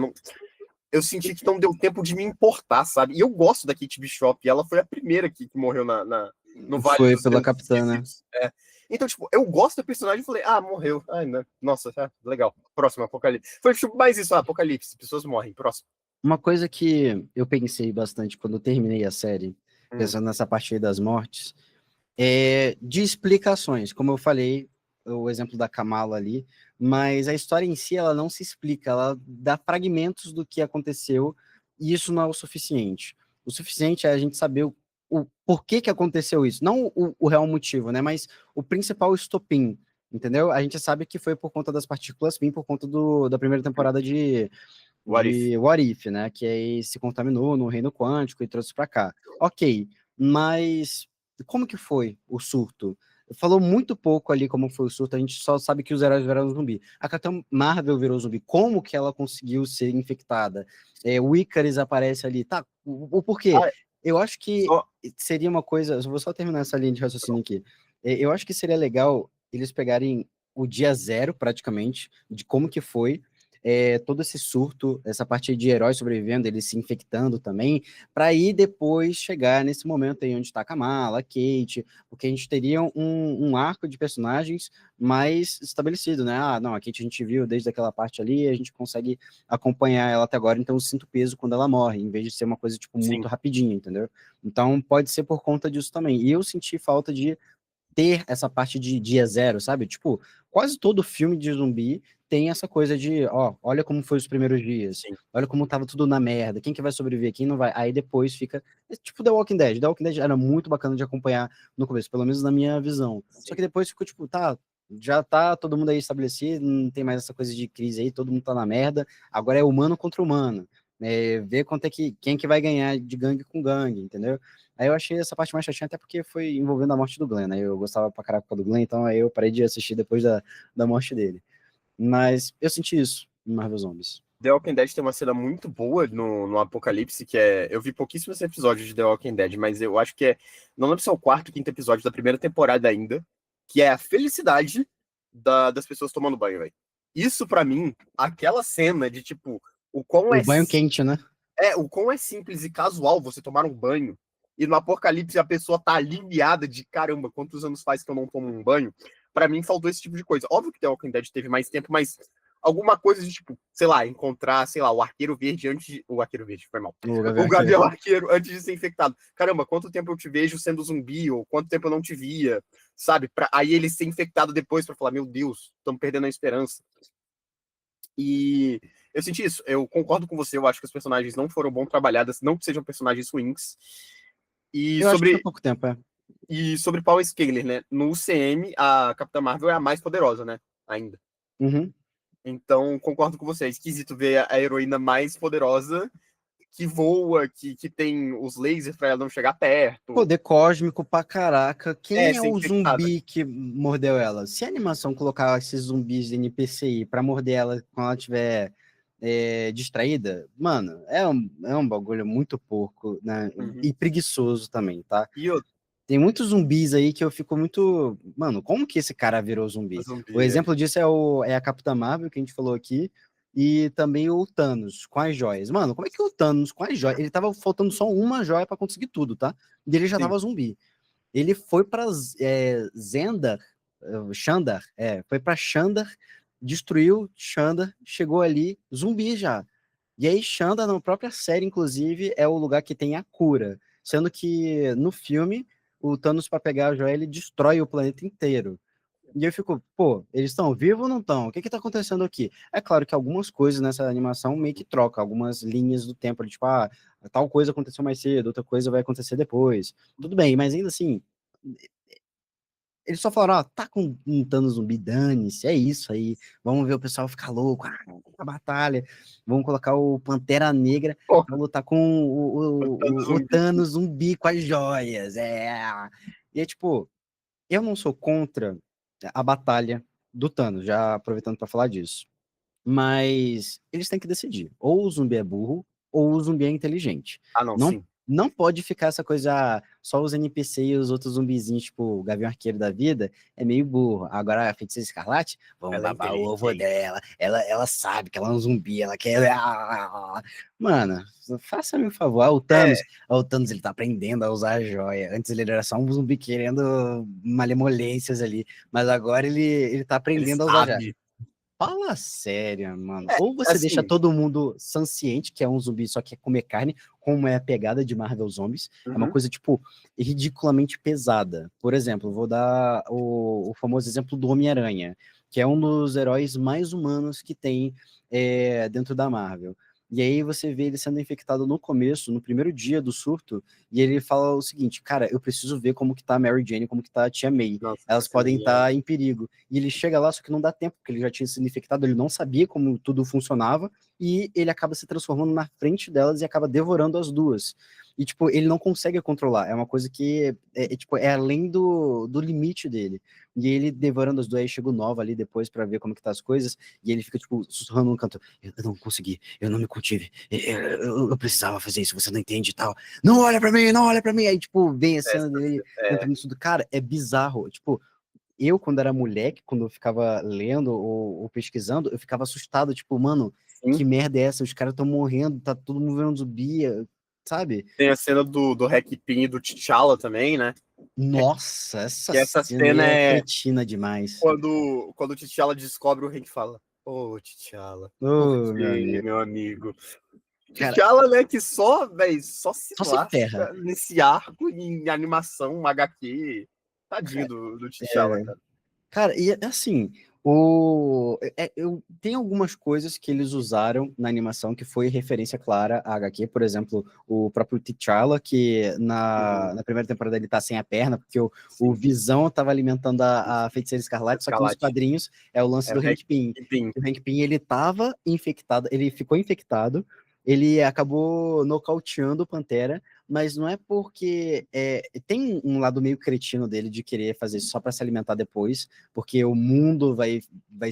Eu senti que não deu tempo de me importar, sabe? E eu gosto da Kate Bishop, e ela foi a primeira que morreu no Vale Foi dos pela Ventos Capitã, né? Esquisitos. Então, tipo, eu gosto da personagem e falei, morreu. Ai, né? Nossa, legal. Próximo, Apocalipse. Foi tipo mais isso, Apocalipse, pessoas morrem. Próximo. Uma coisa que eu pensei bastante quando eu terminei a série, pensando nessa parte aí das mortes, de explicações. Como eu falei, o exemplo da Kamala ali, mas a história em si, ela não se explica, ela dá fragmentos do que aconteceu, e isso não é o suficiente. O suficiente é a gente saber o porquê que aconteceu isso, não o real motivo, né, mas o principal estopim, entendeu? A gente sabe que foi por conta das partículas PIN, por conta da primeira temporada de What If, né, que aí se contaminou no reino quântico e trouxe para cá. Ok, mas como que foi o surto? Falou muito pouco ali como foi o surto, a gente só sabe que os heróis viraram zumbi. A Capitã Marvel virou zumbi, como que ela conseguiu ser infectada? O Icarus aparece ali, tá? O porquê? Eu acho que seria uma coisa, eu vou só terminar essa linha de raciocínio aqui. Eu acho que seria legal eles pegarem o dia zero, praticamente, de como que foi, todo esse surto, essa parte de heróis sobrevivendo, eles se infectando também, para aí depois chegar nesse momento aí onde está a Kamala, a Kate, porque a gente teria um arco de personagens mais estabelecido, né? Não, a Kate a gente viu desde aquela parte ali, a gente consegue acompanhar ela até agora, então eu sinto peso quando ela morre, em vez de ser uma coisa, tipo, muito rapidinha, entendeu? Então pode ser por conta disso também. E eu senti falta de ter essa parte de dia zero, sabe? Tipo, quase todo filme de zumbi tem essa coisa de, olha como foi os primeiros dias, olha como tava tudo na merda, quem que vai sobreviver, quem não vai, aí depois fica, tipo The Walking Dead era muito bacana de acompanhar no começo, pelo menos na minha visão, só que depois ficou tipo, tá, já tá todo mundo aí estabelecido, não tem mais essa coisa de crise aí, todo mundo tá na merda, agora é humano contra humano, ver quanto é quem que vai ganhar de gangue com gangue, entendeu? Aí eu achei essa parte mais chatinha, até porque foi envolvendo a morte do Glenn, né? Eu gostava pra caraca do Glenn, então aí eu parei de assistir depois da morte dele. Mas eu senti isso em Marvel Zombies. The Walking Dead tem uma cena muito boa no Apocalipse, que é... Eu vi pouquíssimos episódios de The Walking Dead, mas eu acho que é... Não lembro se é o quarto ou quinto episódio da primeira temporada ainda, que é a felicidade das pessoas tomando banho, velho. Isso, pra mim, aquela cena de, tipo, o quão O banho quente, né? o quão é simples e casual você tomar um banho, e no Apocalipse a pessoa tá aliviada de caramba, quantos anos faz que eu não tomo um banho? Pra mim faltou esse tipo de coisa. Óbvio que The Walking Dead teve mais tempo, mas alguma coisa de, tipo, sei lá, encontrar, sei lá, o Arqueiro Verde antes de... O Arqueiro Verde, foi mal. O Gavião Arqueiro antes de ser infectado. Caramba, quanto tempo eu te vejo sendo zumbi, ou quanto tempo eu não te via, sabe? Aí ele ser infectado depois pra falar, meu Deus, estamos perdendo a esperança. E eu senti isso, eu concordo com você, eu acho que os personagens não foram bom trabalhados, não que sejam personagens ruins. E eu acho que foi pouco tempo, E sobre Power Scaler, né? No UCM, a Capitã Marvel é a mais poderosa, né? Ainda. Uhum. Então, concordo com você. É esquisito ver a heroína mais poderosa que voa, que tem os lasers pra ela não chegar perto. Poder cósmico pra caraca. Quem é ser o infectada. zumbi que mordeu ela? Se a animação colocar esses zumbis de NPC aí pra morder ela quando ela estiver distraída, mano, é um bagulho muito porco, né? Uhum. E preguiçoso também, tá? E outro, Tem muitos zumbis aí que eu fico muito. Mano, como que esse cara virou zumbi? zumbi, O exemplo disso é a Capitã Marvel, que a gente falou aqui, e também o Thanos com as joias. Mano, como é que o Thanos com as joias? Ele tava faltando só uma joia pra conseguir tudo, tá? E ele já Sim. tava zumbi. Ele foi pra Zendar, Xandar, foi pra Xandar, destruiu Xandar, chegou ali, zumbi já. E aí, Xandar, na própria série, inclusive, é o lugar que tem a cura. Sendo que no filme, o Thanos, para pegar a joia, ele destrói o planeta inteiro. E eu fico, pô, eles estão vivos ou não estão? O que que tá acontecendo aqui? É claro que algumas coisas nessa animação meio que trocam, algumas linhas do tempo, tipo, tal coisa aconteceu mais cedo, outra coisa vai acontecer depois. Tudo bem, mas ainda assim, eles só falaram, ó, tá com um Thanos zumbi, dane-se, é isso aí. Vamos ver o pessoal ficar louco, a batalha. Vamos colocar o Pantera Negra Pô, pra lutar com o Thanos zumbi com as joias. E é tipo, eu não sou contra a batalha do Thanos, já aproveitando para falar disso. Mas eles têm que decidir. Ou o zumbi é burro, ou o zumbi é inteligente. não, Não, sim. não pode ficar essa coisa, só os NPC e os outros zumbizinhos, tipo o Gavião Arqueiro da vida, é meio burro. Agora a Feiticeira Escarlate, vamos Ela é babar o ovo inteligente. dela. Ela sabe que ela é um zumbi, ela quer. Mano, faça-me um favor. O Thanos ele tá aprendendo a usar a joia. Antes ele era só um zumbi querendo malemolências ali. Mas agora ele tá Ele aprendendo a usar a joia. sabe. Fala sério, mano. Ou você deixa Assim, todo mundo sanciente, que é um zumbi só quer comer carne, como é a pegada de Marvel Zombies. É uma coisa, tipo, ridiculamente pesada. Por exemplo, vou dar o famoso exemplo do Homem-Aranha, que é um dos heróis mais humanos que tem dentro da Marvel. E aí você vê ele sendo infectado no começo, no primeiro dia do surto, e ele fala o seguinte, cara, eu preciso ver como que tá a Mary Jane, como que tá a Tia May. nossa, Elas podem estar em perigo. E ele chega lá, só que não dá tempo, porque ele já tinha sido infectado, ele não sabia como tudo funcionava, e ele acaba se transformando na frente delas e acaba devorando as duas. E, tipo, ele não consegue controlar. É uma coisa que tipo, é além do limite dele. E ele devorando as duas, aí chega o Nova ali depois pra ver como que tá as coisas, e ele fica, tipo, sussurrando no canto, eu não consegui, eu não me contive, eu precisava fazer isso, você não entende e tal. Não olha pra mim, não olha pra mim. Aí, tipo, vem a cena dele entrando nisso do cara, é bizarro. Tipo, eu, quando era moleque, quando eu ficava lendo ou pesquisando, eu ficava assustado, tipo, mano, sim. que merda é essa? Os caras estão morrendo, tá todo mundo vendo zumbi, sabe? Tem a cena do Hack Pin e do T'Challa também, né? Nossa, essa Que essa cena aí cena é é cretina demais. quando o T'Challa descobre, o Hank fala, ô, T'Challa, por Ô, meu quê, amigo. meu amigo? Cara, T'Challa, né, que só, véi, só se só se ferra. lasca nesse arco em animação, HQ. Tadinho do T'Challa, É, cara. cara, e assim, Tem algumas coisas que eles usaram na animação que foi referência clara à HQ, por exemplo, o próprio T'Challa, que na primeira temporada ele tá sem a perna, porque o Visão tava alimentando a Feiticeira Escarlate, só que nos Escarlate. quadrinhos é o lance É do o Hank Pym. Pym. O Hank Pym, ele tava infectado, ele ficou infectado, ele acabou nocauteando o Pantera, mas não é porque tem um lado meio cretino dele de querer fazer isso só para se alimentar depois, porque o mundo vai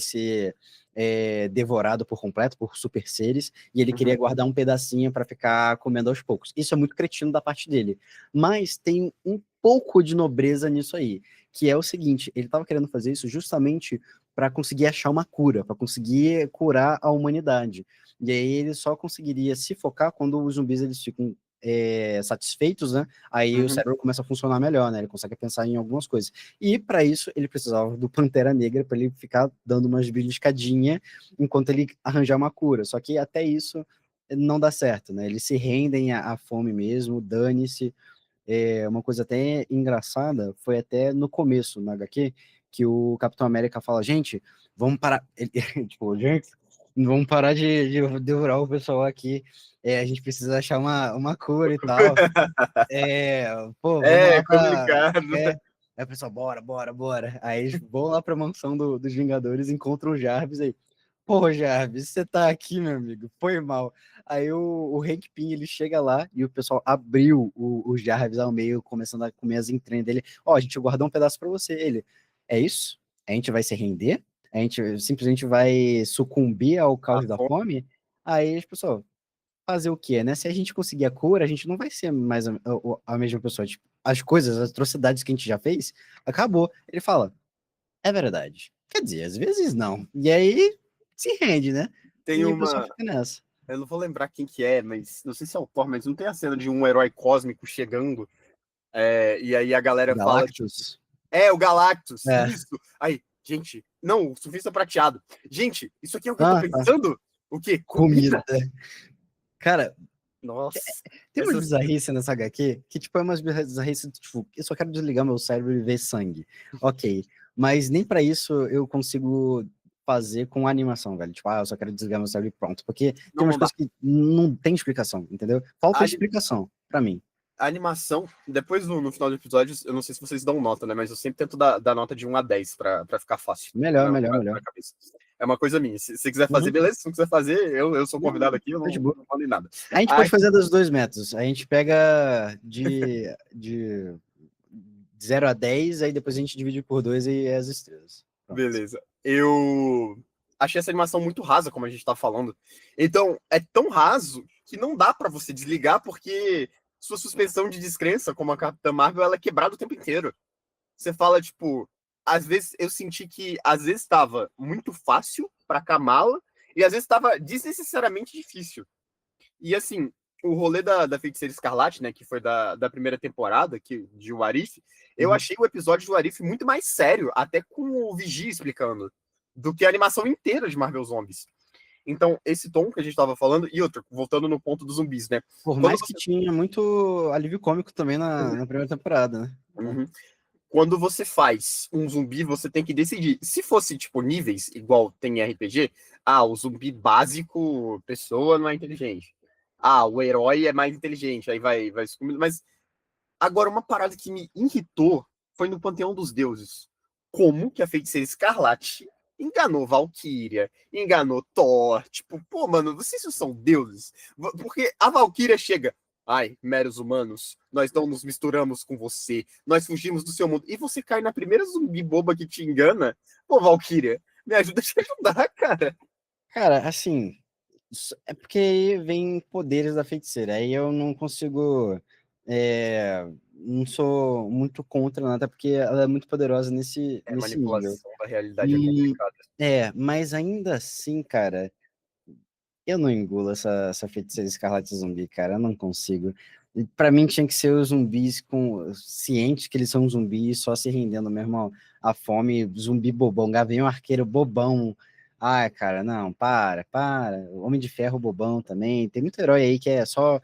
ser devorado por completo por super seres, e ele queria guardar um pedacinho para ficar comendo aos poucos. Isso é muito cretino da parte dele. Mas tem um pouco de nobreza nisso aí, que é o seguinte, ele estava querendo fazer isso justamente para conseguir achar uma cura, para conseguir curar a humanidade. E aí ele só conseguiria se focar quando os zumbis eles ficam satisfeitos, né? Aí o cérebro começa a funcionar melhor, né? Ele consegue pensar em algumas coisas. E para isso ele precisava do Pantera Negra para ele ficar dando umas beliscadinhas enquanto ele arranjar uma cura. Só que até isso não dá certo, né? Eles se rendem à fome mesmo, dane-se. Uma coisa até engraçada foi até no começo, na HQ, que o Capitão América fala, gente, vamos parar. Tipo, gente, vamos parar de devorar o pessoal aqui. A gente precisa achar uma cura e tal. Pô, vamos É lá pra. complicado. Aí o pessoal, bora. Aí eles vão lá pra mansão dos Vingadores, encontram o Jarvis aí. Pô, Jarvis, você tá aqui, meu amigo? Foi mal. Aí o Hank Pym, ele chega lá e o pessoal abriu o Jarvis ao meio, começando a comer as entranhas dele. Ó, a gente guardou um pedaço pra você. Ele, é isso? A gente vai se render? A gente simplesmente vai sucumbir ao A caos da fome. fome? Aí as pessoas, fazer o quê, né? Se a gente conseguir a cura, a gente não vai ser mais a mesma pessoa. Tipo, as coisas, as atrocidades que a gente já fez, acabou. Ele fala, é verdade. Quer dizer, às vezes não. E aí se rende, né? Tem E o pessoal uma. fica nessa. Eu não vou lembrar quem que é, mas não sei se é o Thor, mas não tem a cena de um herói cósmico chegando. E aí a galera fala, tipo, Galactus? o Galactus, É. isso. Aí, gente, não, o surfista prateado. Gente, isso aqui é o que eu tô Ah, tá. pensando? O quê? Comida. Comida? Cara, Nossa. tem umas Essas... bizarrices nessa HQ que, tipo, é umas bizarrices, tipo, eu só quero desligar meu cérebro e ver sangue. Ok. Mas nem pra isso eu consigo fazer com animação, velho. Tipo, eu só quero desligar meu cérebro e pronto. Porque tem umas Não dá. coisas que não tem explicação, entendeu? Falta A, explicação pra mim. a animação, depois no final do episódio, eu não sei se vocês dão nota, né? Mas eu sempre tento dar nota de 1 a 10 pra ficar fácil. Melhor. Na cabeça. É uma coisa minha. Se você quiser fazer, Uhum. beleza. Se não quiser fazer, eu sou convidado aqui, eu Tá de não, boa. não falo em nada. A gente Aí, pode fazer dos dois métodos. A gente pega de 0 a 10, aí depois a gente divide por 2 e é as estrelas. Pronto. beleza. Eu achei essa animação muito rasa, como a gente tá falando. Então, é tão raso que não dá pra você desligar, porque sua suspensão de descrença, como a Capitã Marvel, ela é quebrada o tempo inteiro. Você fala, tipo, às vezes eu senti que às vezes estava muito fácil pra Kamala e às vezes estava desnecessariamente difícil. E assim, o rolê da Feiticeira Escarlate, né, que foi da primeira temporada, de Warif, eu achei o episódio do Warif muito mais sério, até com o Vigia explicando, do que a animação inteira de Marvel Zombies. Então, esse tom que a gente tava falando, e outro, voltando no ponto dos zumbis, né? Por mais que tinha muito alívio cômico também na primeira temporada, né? Uhum. Quando você faz um zumbi, você tem que decidir. Se fosse, tipo, níveis, igual tem em RPG, o zumbi básico, pessoa não é inteligente. O herói é mais inteligente, aí vai sucumbindo. Mas agora, uma parada que me irritou foi no Panteão dos Deuses. Como que a Feiticeira Escarlate enganou Valkyria, enganou Thor. Tipo, pô, mano, vocês não são deuses? Porque a Valkyria chega, ai, meros humanos, nós não nos misturamos com você, nós fugimos do seu mundo. E você cai na primeira zumbi boba que te engana. Pô, Valkyria, me ajuda a te ajudar, cara. Cara, assim, é porque aí vem poderes da feiticeira, aí eu não consigo, não sou muito contra nada, porque ela é muito poderosa nesse nível. Manipulação da realidade é complicada. Mas ainda assim, cara, eu não engulo essa feiticeira escarlate zumbi, cara, eu não consigo. Pra mim tinha que ser os zumbis cientes que eles são zumbis, só se rendendo mesmo à fome, zumbi bobão, gavião arqueiro bobão. Ai, cara, não, para. Homem de Ferro bobão também. Tem muito herói aí que é só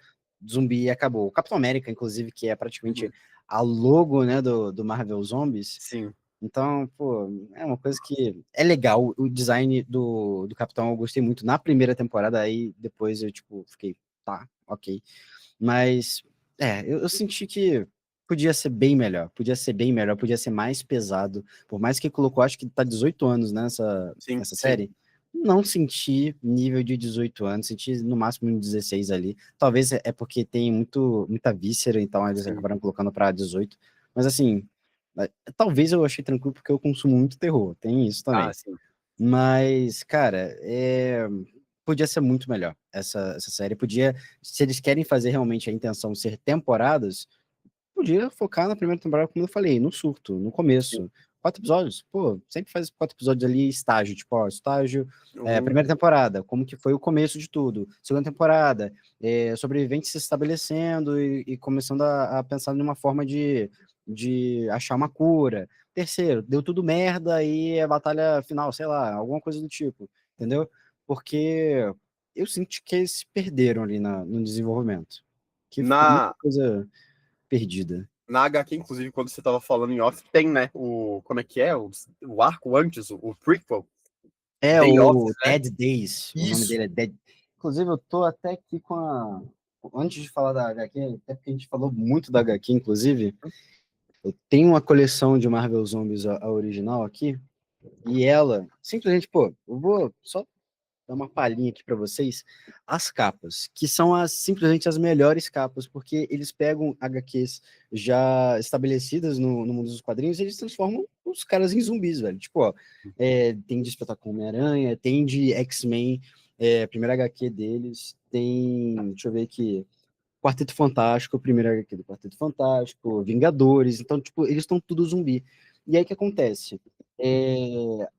zumbi e acabou. O Capitão América, inclusive, que é praticamente a logo, né, do Marvel Zombies. Sim. Então, pô, é uma coisa que é legal. O design do Capitão eu gostei muito na primeira temporada, aí depois eu, tipo, fiquei, tá, ok. Mas, eu senti que podia ser bem melhor, podia ser mais pesado. Por mais que colocou, acho que tá 18 anos Sim, nessa sim. série, não senti nível de 18 anos, senti no máximo um 16 ali. Talvez é porque tem muita víscera, então eles Sim. acabaram colocando pra 18. Mas assim, talvez eu achei tranquilo porque eu consumo muito terror, tem isso Ah, também. sim. Mas, cara, podia ser muito melhor essa série. Podia, se eles querem fazer realmente a intenção ser temporadas, podia focar na primeira temporada, como eu falei, no surto, no Sim. começo. 4 episódios, pô, sempre faz 4 episódios ali, estágio, tipo, ó, estágio, Uhum. primeira temporada, como que foi o começo de tudo. Segunda temporada, sobreviventes se estabelecendo e começando a pensar numa forma de achar uma cura. Terceiro, deu tudo merda e a batalha final, sei lá, alguma coisa do tipo, entendeu? Porque eu sinto que eles se perderam ali no desenvolvimento. Que ficou muita Na, coisa perdida. na HQ, inclusive, quando você tava falando em off, tem, né? Como é que é? O arco antes, o prequel, É Day of, o né? Dead Days, o nome Isso. dele é Dead. Inclusive, eu tô até aqui com a. Antes de falar da HQ, até porque a gente falou muito da HQ, inclusive, eu tenho uma coleção de Marvel Zombies, a original aqui, e ela, simplesmente, pô, eu vou só dar uma palhinha aqui para vocês, as capas, que são simplesmente as melhores capas, porque eles pegam HQs já estabelecidas no mundo dos quadrinhos e eles transformam os caras em zumbis, velho. Tipo, ó, tem de Espetáculo Homem-Aranha, tem de X-Men, a primeira HQ deles, tem, deixa eu ver aqui, Quarteto Fantástico, o primeiro HQ do Quarteto Fantástico, Vingadores, então, tipo, eles estão tudo zumbi. E aí o que acontece?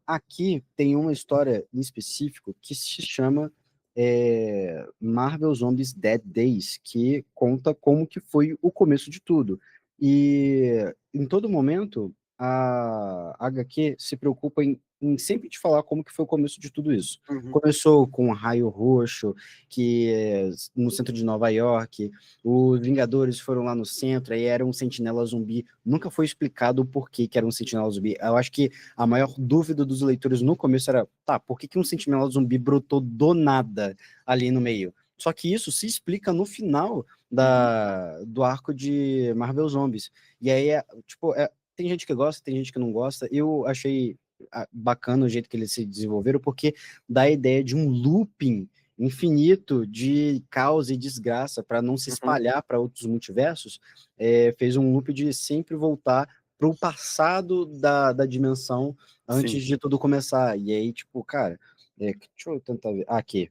Aqui tem uma história em específico que se chama Marvel Zombies Dead Days, que conta como que foi o começo de tudo. E em todo momento, a HQ se preocupa em sempre te falar como que foi o começo de tudo isso. Uhum. Começou com o Raio Roxo, que é no centro de Nova York, os Vingadores foram lá no centro, aí era um sentinela zumbi. Nunca foi explicado o porquê que era um sentinela zumbi. Eu acho que a maior dúvida dos leitores no começo era, tá, por que um sentinela zumbi brotou do nada ali no meio? Só que isso se explica no final Uhum. do arco de Marvel Zombies. E aí, tipo, tem gente que gosta, tem gente que não gosta. Eu achei bacana o jeito que eles se desenvolveram, porque dá a ideia de um looping infinito de caos e desgraça para não se Uhum. espalhar para outros multiversos, fez um loop de sempre voltar para o passado da dimensão Sim. antes de tudo começar. E aí, tipo, cara, deixa eu tentar ver. Aqui.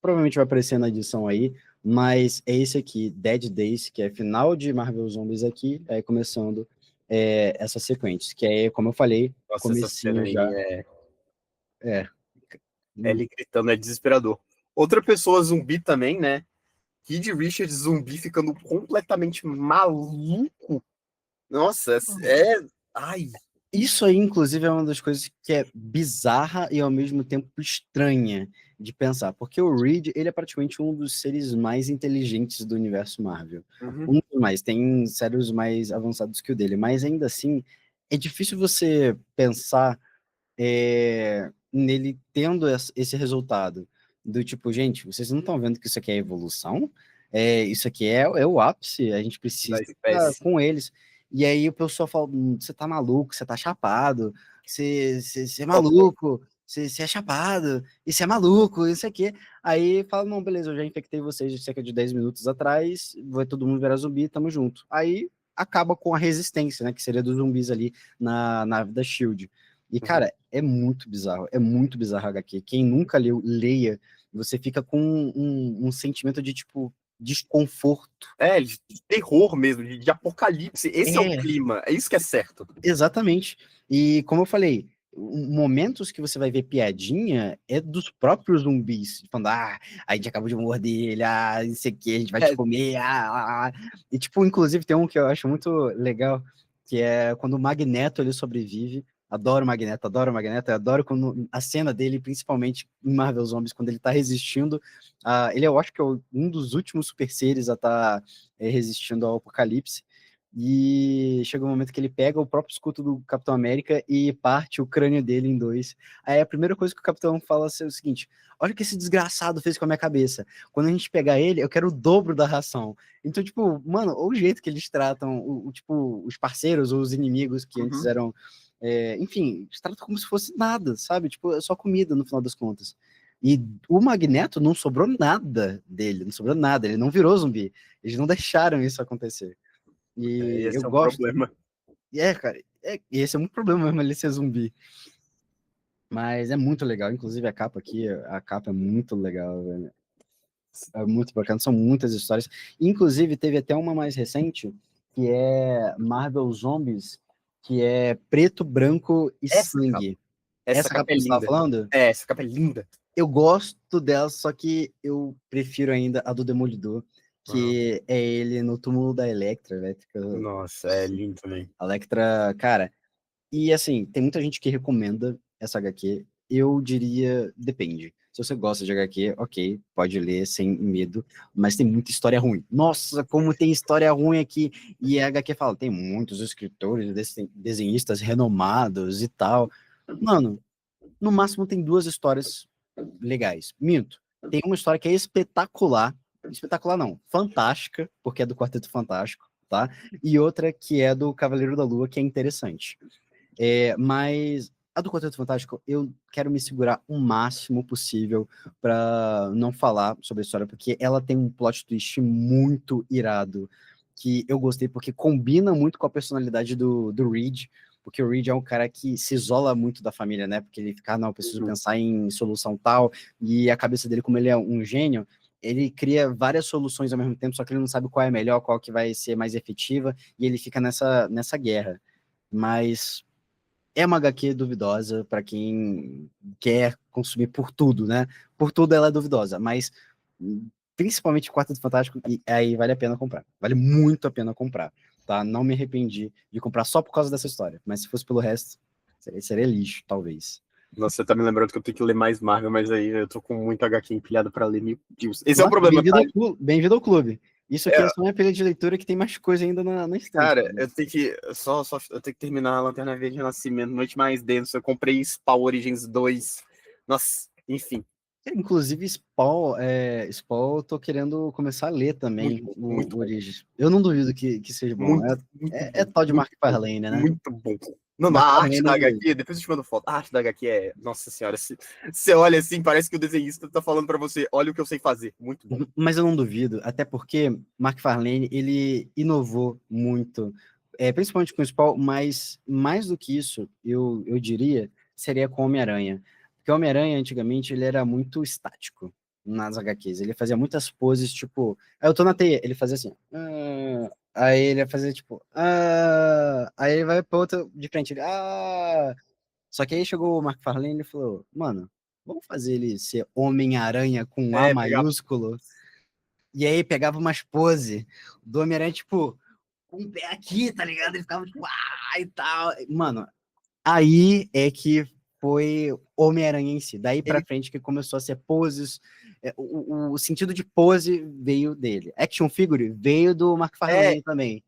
Provavelmente vai aparecer na edição aí, mas é esse aqui, Dead Days, que é final de Marvel Zombies aqui, aí começando essa sequência, que é, como eu falei, Nossa, essa cena comecinho aí já. É. é ele gritando, é desesperador. Outra pessoa zumbi também, né? Kid Richards zumbi ficando completamente maluco. Nossa, Ai. Isso aí, inclusive, é uma das coisas que é bizarra e ao mesmo tempo estranha de pensar, porque o Reed, ele é praticamente um dos seres mais inteligentes do universo Marvel. Uhum. Um dos mais, tem cérebros mais avançados que o dele, mas ainda assim, é difícil você pensar nele tendo esse resultado, do tipo, gente, vocês não estão vendo que isso aqui é evolução? Isso aqui é o ápice, a gente Da precisa estar espécie. com eles. E aí o pessoal fala, você tá maluco, você tá chapado, você é maluco, você é chapado, isso é maluco, isso aqui. Aí fala, não, beleza, eu já infectei vocês de cerca de 10 minutos atrás, vai todo mundo virar zumbi, tamo junto. Aí acaba com a resistência, né, que seria dos zumbis ali na nave da SHIELD. E, Uhum. cara, é muito bizarro a HQ. Quem nunca leu, leia, você fica com um sentimento de, tipo, desconforto. De terror mesmo, de apocalipse. Esse é o É, clima, é isso que é certo. exatamente. E, como eu falei, momentos que você vai ver piadinha é dos próprios zumbis, falando, a gente acabou de morder ele, não sei o que, a gente vai te É, comer, E, tipo, inclusive tem um que eu acho muito legal, que é quando o Magneto, ele sobrevive. Adoro o Magneto, eu adoro quando, a cena dele, principalmente em Marvel Zombies, quando ele tá resistindo, ele eu acho que é um dos últimos super seres a estar resistindo ao apocalipse, E chega um momento que ele pega o próprio escudo do Capitão América e parte o crânio dele em dois. Aí a primeira coisa que o Capitão fala é o seguinte: olha o que esse desgraçado fez com a minha cabeça. Quando a gente pegar ele, eu quero o dobro da ração. Então, tipo, mano, o jeito que eles tratam tipo, os parceiros ou os inimigos que antes eram. Enfim, eles tratam como se fosse nada, sabe? Tipo, é só comida no final das contas. E o Magneto não sobrou nada dele, não sobrou nada, ele não virou zumbi. Eles não deixaram isso acontecer. E Esse eu é um gosto. problema. Cara, esse é muito problema mesmo, ele ser zumbi. Mas é muito legal. Inclusive, a capa aqui, a capa é muito legal, velho. É muito bacana, são muitas histórias. Inclusive, teve até uma mais recente, que é Marvel Zombies, que é preto, branco e sangue. Essa Essa capa capa é que você estava linda. falando? Essa capa é linda. Eu gosto dela, só que eu prefiro ainda a do Demolidor, que é ele no túmulo da Elektra, velho. Nossa, é lindo também. A Elektra, cara. E assim, tem muita gente que recomenda essa HQ. Eu diria, depende. Se você gosta de HQ, ok, pode ler sem medo, mas tem muita história ruim. Nossa, como tem história ruim aqui. E a HQ fala, tem muitos escritores, desenhistas renomados e tal. Mano, no máximo tem 2 histórias legais. Minto. Tem uma história que é espetacular. Espetacular não, fantástica, porque é do Quarteto Fantástico, tá? E outra que é do Cavaleiro da Lua, que é interessante. Mas a do Quarteto Fantástico, eu quero me segurar o máximo possível para não falar sobre a história, porque ela tem um plot twist muito irado, que eu gostei, porque combina muito com a personalidade do Reed, porque o Reed é um cara que se isola muito da família, né? Porque ele fica, não, eu preciso pensar em solução tal, e a cabeça dele, como ele é um gênio, ele cria várias soluções ao mesmo tempo, só que ele não sabe qual é a melhor, qual que vai ser mais efetiva, e ele fica nessa guerra. Mas é uma HQ duvidosa para quem quer consumir por tudo, né? Por tudo ela é duvidosa, mas principalmente o Quarteto Fantástico, e aí vale a pena comprar. Vale muito a pena comprar, tá? Não me arrependi de comprar só por causa dessa história, mas se fosse pelo resto, seria lixo, talvez. Nossa, você tá me lembrando que eu tenho que ler mais Marvel, mas aí eu tô com muito HQ empilhado pra ler, meu Deus. Esse é o problema, tá? Bem-vindo ao clube. Isso aqui é só uma pilha de leitura que tem mais coisa ainda na estante. Cara, eu tenho que eu tenho que terminar a Lanterna Verde Renascimento, Noite Mais Denso. Eu comprei Spawn Origins 2. Nossa, enfim. Inclusive, Spawn, eu tô querendo começar a ler também Muito o bom. Origins. Eu não duvido que seja bom. Muito bom. Todd McFarlane, né? Muito bom. Não, a arte da HQ, depois eu te mando foto. A arte da HQ é, nossa senhora, você olha assim, parece que o desenhista tá falando pra você, olha o que eu sei fazer. Muito bom. Mas eu não duvido, até porque McFarlane, ele inovou muito, principalmente com o Spawn, mas mais do que isso, eu diria, seria com o Homem-Aranha. Porque o Homem-Aranha, antigamente, ele era muito estático nas HQs. Ele fazia muitas poses, tipo... Aí eu tô na teia, ele fazia assim... aí ele ia fazer, tipo... aí ele vai pra outra de frente, ele... Só que aí chegou o McFarlane e falou... Mano, vamos fazer ele ser Homem-Aranha com um A maiúsculo? E aí pegava umas poses do Homem-Aranha, tipo... Com o pé aqui, tá ligado? Ele ficava, tipo... e tal... Mano, aí é que foi Homem-Aranha em si. Daí pra frente que começou a ser poses. O sentido de pose veio dele. Action figure veio do McFarlane também.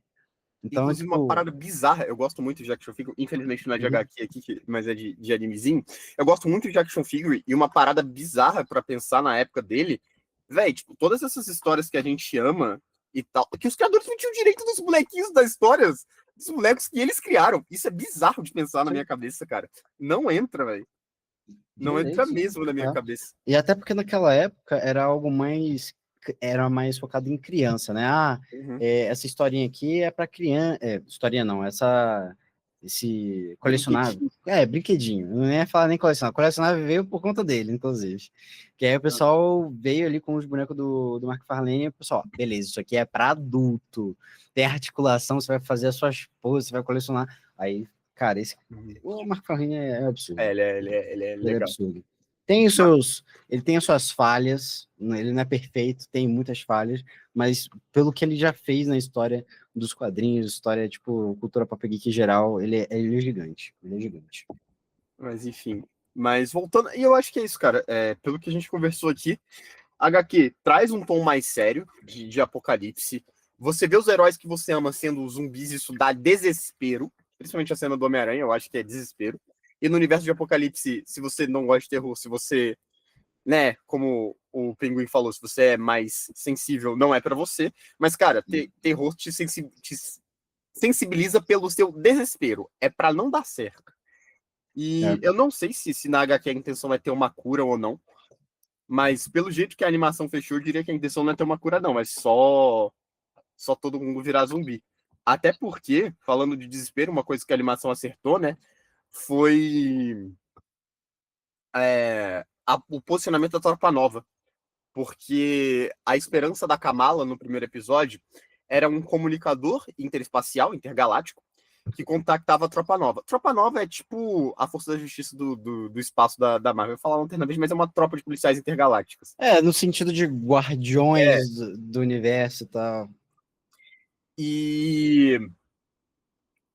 Então, inclusive, uma parada bizarra. Eu gosto muito de action figure. Infelizmente não é de HQ aqui, mas é de animezinho. Eu gosto muito de action figure. E uma parada bizarra pra pensar na época dele. Véi, tipo, todas essas histórias que a gente ama e tal. Que os criadores não tinham direito dos bonequinhos das histórias. Dos bonecos que eles criaram. Isso é bizarro de pensar na minha cabeça, cara. Não entra, velho. Não entra mesmo na minha cabeça. E até porque naquela época era algo mais... Era mais focado em criança, né? Essa historinha aqui é para criança... historinha não, esse colecionável. Brinquedinho. Não ia falar nem colecionável. Colecionável veio por conta dele, inclusive. Que aí o pessoal veio ali com os bonecos do McFarlane e o pessoal, beleza, isso aqui é para adulto. Tem articulação, você vai fazer as suas poses, você vai colecionar. Aí, cara, o McFarlane é absurdo. Ele é legal. É absurdo. Ele tem as suas falhas, ele não é perfeito, tem muitas falhas, mas pelo que ele já fez na história dos quadrinhos, história, tipo, cultura pop geek em geral, ele é gigante. Ele é gigante. Mas, enfim. Mas, voltando... E eu acho que é isso, cara. Pelo que a gente conversou aqui, HQ traz um tom mais sério de apocalipse. Você vê os heróis que você ama sendo zumbis, isso dá desespero. Principalmente a cena do Homem-Aranha, eu acho que é desespero. E no universo de Apocalipse, se você não gosta de terror, se você, né, como o Pinguim falou, se você é mais sensível, não é pra você. Mas, cara, terror te sensibiliza pelo seu desespero. É pra não dar certo. É. E eu não sei se na HQ a intenção é ter uma cura ou não. Mas pelo jeito que a animação fechou, eu diria que a intenção não é ter uma cura, não, mas só todo mundo virar zumbi. Até porque, falando de desespero, uma coisa que a animação acertou, né? Foi o posicionamento da Tropa Nova. Porque a esperança da Kamala no primeiro episódio era um comunicador interespacial, intergaláctico, que contactava a Tropa Nova. Tropa Nova é tipo a Força da Justiça do espaço da Marvel. Eu vou falar lanterna verde, mas é uma tropa de policiais intergalácticas. No sentido de guardiões do universo e tal. E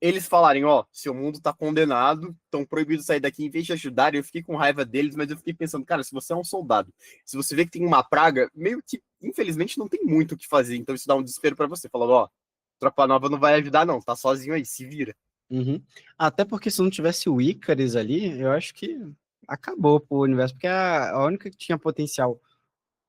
eles falarem, ó, seu mundo tá condenado, estão proibidos de sair daqui, em vez de ajudar, eu fiquei com raiva deles, mas eu fiquei pensando, cara, se você é um soldado, se você vê que tem uma praga, meio que, infelizmente, não tem muito o que fazer, então isso dá um desespero pra você, falando, ó, Tropa Nova não vai ajudar não, tá sozinho aí, se vira. Uhum. Até porque se não tivesse o Icarus ali, eu acho que acabou pro universo, porque a única que tinha potencial.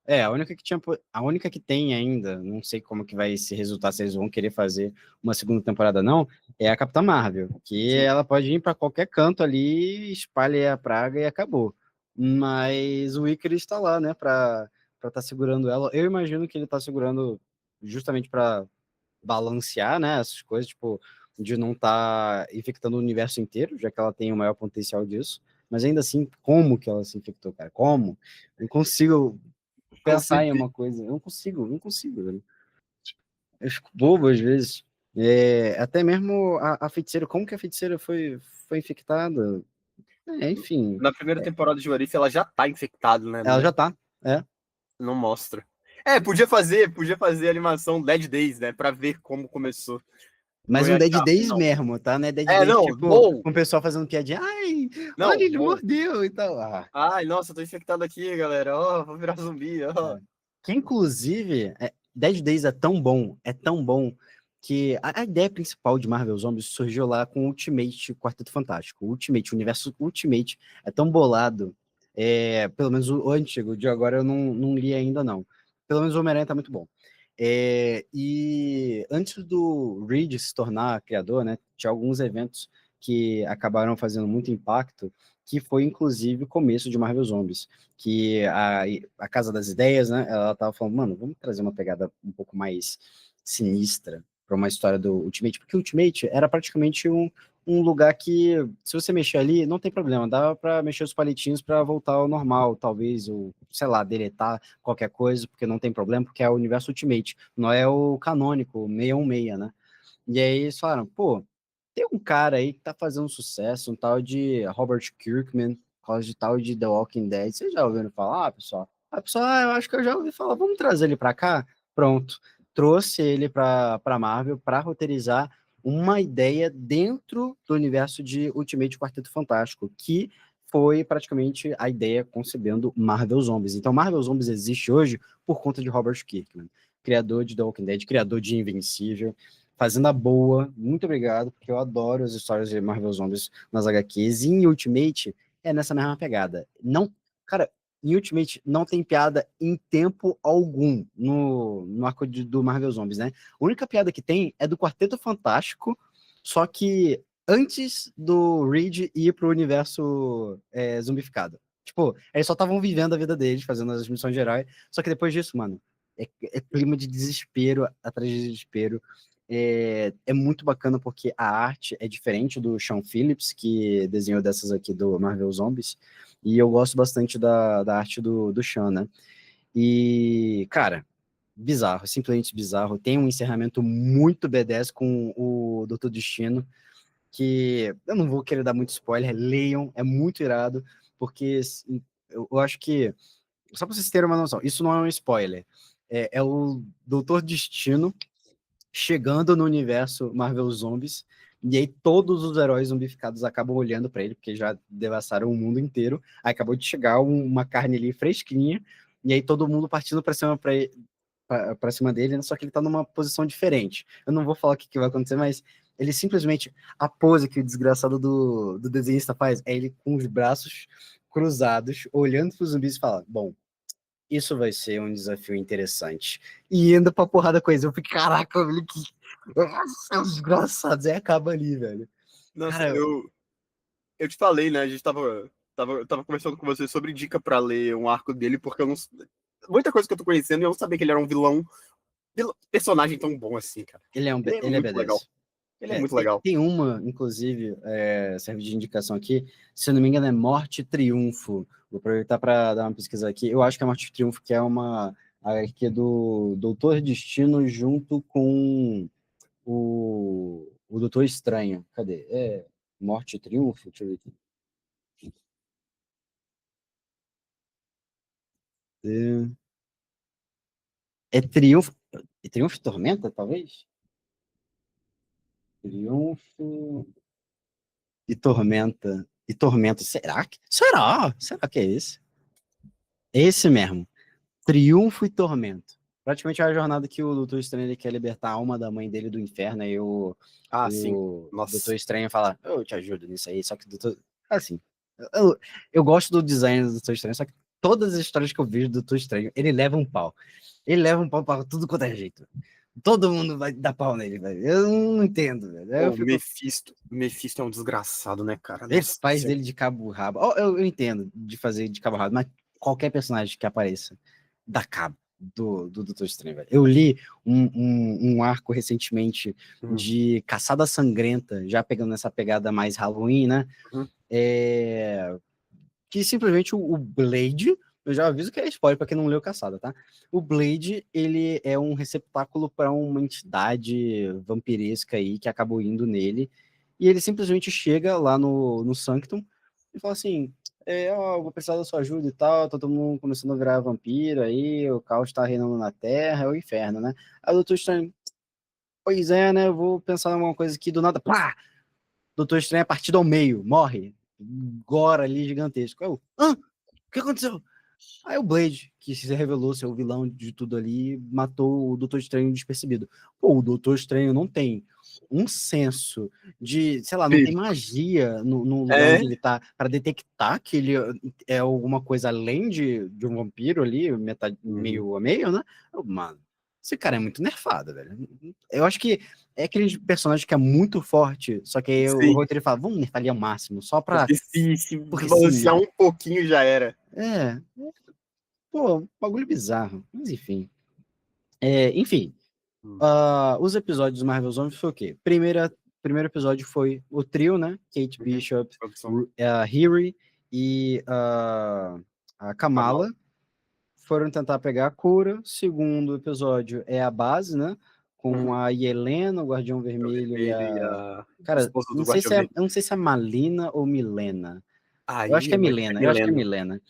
A única que tinha, a única que tem ainda, não sei como que vai se resultar, se eles vão querer fazer uma segunda temporada não, é a Capitã Marvel, que Sim. ela pode ir para qualquer canto ali, espalha a praga e acabou. Mas o Icarus está lá, né, para estar segurando ela. Eu imagino que ele está segurando justamente para balancear, né, essas coisas, tipo, de não estar infectando o universo inteiro, já que ela tem o maior potencial disso. Mas ainda assim, como que ela se infectou, cara? Como? Eu não consigo pensar em Inclusive, uma coisa. Eu não consigo, velho. Eu fico bobo às vezes. Até mesmo a feiticeira, como que a feiticeira foi infectada? Enfim, na primeira temporada de What If, ela já tá infectada, né? ela Não, já tá. não mostra. Podia fazer a animação Dead Days, né, pra ver como começou. Não Mas um ia Dead achar ruim, Days não. mesmo, tá? Não é Dead Days, Não, tipo, bom. com o pessoal fazendo piadinha. Ai, olha, Não, ele bom. mordeu e tal. Ah, Ai, nossa, eu tô infectado aqui, galera. Ó, vou virar zumbi, ó. que inclusive, Dead Days é tão bom, que a ideia principal de Marvel Zombies surgiu lá com Ultimate Quarteto Fantástico. O universo Ultimate é tão bolado, pelo menos o antigo, de agora eu não li ainda não. Pelo menos o Homem-Aranha tá muito bom. E antes do Reed se tornar criador, né, tinha alguns eventos que acabaram fazendo muito impacto, que foi inclusive o começo de Marvel Zombies, que a Casa das Ideias, né, ela tava falando, mano, vamos trazer uma pegada um pouco mais sinistra para uma história do Ultimate, porque o Ultimate era praticamente um lugar que, se você mexer ali, não tem problema, dava para mexer os palitinhos para voltar ao normal, talvez, ou, sei lá, deletar qualquer coisa, porque não tem problema, porque é o universo Ultimate, não é o canônico, 616, né? E aí eles falaram, pô, tem um cara aí que tá fazendo sucesso, um tal de Robert Kirkman, por causa de tal de The Walking Dead. Vocês já ouviram falar, pessoal? A pessoa, eu acho que eu já ouvi falar, vamos trazer ele pra cá? Pronto. Trouxe ele pra Marvel pra roteirizar uma ideia dentro do universo de Ultimate Quarteto Fantástico, que foi praticamente a ideia concebendo Marvel Zombies. Então, Marvel Zombies existe hoje por conta de Robert Kirkman, criador de The Walking Dead, criador de Invencível, fazendo a boa. Muito obrigado, porque eu adoro as histórias de Marvel Zombies nas HQs. E em Ultimate é nessa mesma pegada. Não, cara, em Ultimate não tem piada em tempo algum no arco do Marvel Zombies, né? A única piada que tem é do Quarteto Fantástico, só que antes do Reed ir pro universo zumbificado. Tipo, eles só estavam vivendo a vida deles, fazendo as missões de herói. Só que depois disso, mano, é clima de desespero atrás de desespero. É muito bacana porque a arte é diferente do Sean Phillips, que desenhou dessas aqui do Marvel Zombies, e eu gosto bastante da arte do Sean, né? E, cara, bizarro, simplesmente bizarro. Tem um encerramento muito B10 com o Doutor Destino, que eu não vou querer dar muito spoiler, leiam, é muito irado, porque eu acho que, só pra vocês terem uma noção, isso não é um spoiler, é o Doutor Destino chegando no universo Marvel Zombies, e aí todos os heróis zumbificados acabam olhando para ele, porque já devastaram o mundo inteiro. Aí acabou de chegar uma carne ali fresquinha, e aí todo mundo partindo para cima pra cima dele, só que ele tá numa posição diferente. Eu não vou falar o que vai acontecer, mas ele simplesmente, a pose que o desgraçado do desenhista faz, é ele com os braços cruzados, olhando pros zumbis e fala, bom, isso vai ser um desafio interessante. E indo pra porrada com eles. Eu fiquei, caraca, velho, que... Nossa, desgraçados. Aí acaba ali, velho. Nossa, Cara, eu te falei, né? A gente tava conversando com você sobre dica pra ler um arco dele, porque eu não. Muita coisa que eu tô conhecendo e eu não sabia que ele era um personagem tão bom assim, cara. Ele é ele é muito legal. B10. Ele é muito legal. Tem uma, inclusive, serve de indicação aqui, se eu não me engano é Morte e Triunfo. Vou aproveitar para dar uma pesquisa aqui. Eu acho que é Morte e Triunfo, que é uma HQ do Doutor Destino junto com o Doutor Estranho. Cadê? Morte e Triunfo? Deixa eu ver aqui. É Triunfo. É Triunfo e Tormenta, talvez? Triunfo e Tormenta. E Tormenta. Será que? Será que é esse? É esse mesmo. Triunfo e Tormento. Praticamente é a jornada que o Doutor Estranho ele quer libertar a alma da mãe dele do inferno. E Sim. o Nossa. Doutor Estranho fala: eu te ajudo nisso aí. Só que o Doutor. Assim. Eu gosto do design do Doutor Estranho, só que todas as histórias que eu vejo do Doutor Estranho, ele leva um pau. Ele leva um pau para tudo quanto é jeito. Todo mundo vai dar pau nele, velho. Eu não entendo, velho. Eu O fico... Mephisto é um desgraçado, né, cara? Ele Nossa, faz dele de cabo rabo. Eu entendo de fazer de cabo rabo, mas qualquer personagem que apareça dá cabo do Doutor Estranho, velho. Eu li um arco recentemente de Caçada Sangrenta, já pegando nessa pegada mais Halloween, né? Que simplesmente o Blade, eu já aviso que é spoiler pra quem não leu Caçada, tá? O Blade, ele é um receptáculo para uma entidade vampiresca aí que acabou indo nele, e ele simplesmente chega lá no Sanctum e fala assim, eu vou precisar da sua ajuda e tal, tá todo mundo começando a virar vampiro aí, o caos tá reinando na Terra, é o inferno, né? Aí o Doutor Estranho, pois é, né, eu vou pensar em alguma coisa aqui, do nada, pá! Doutor Estranho é partido ao meio, morre, gore ali gigantesco. O que aconteceu? Aí o Blade, que se revelou ser o vilão de tudo ali, matou o Doutor Estranho despercebido. Pô, o Doutor Estranho não tem um senso de, sei lá, não tem magia no lugar onde ele tá para detectar que ele é alguma coisa além de um vampiro ali, metade, meio a meio, né? Mano, esse cara é muito nerfado, velho. Eu acho que é aquele personagem que é muito forte, só que aí o roteiro fala, vamos nerfar ali ao máximo, só pra... Porque se balancear um pouquinho já era. Pô, bagulho bizarro. Mas enfim. Enfim, os episódios do Marvel Zombies foi o quê? Primeiro episódio foi o trio, né? Kate Bishop, a Riri e a Kamala foram tentar pegar a cura. Segundo episódio é a base, né? Com a Yelena, o Guardião Vermelho e a... Cara, eu não sei se é Malina ou Milena. Eu acho que é Milena,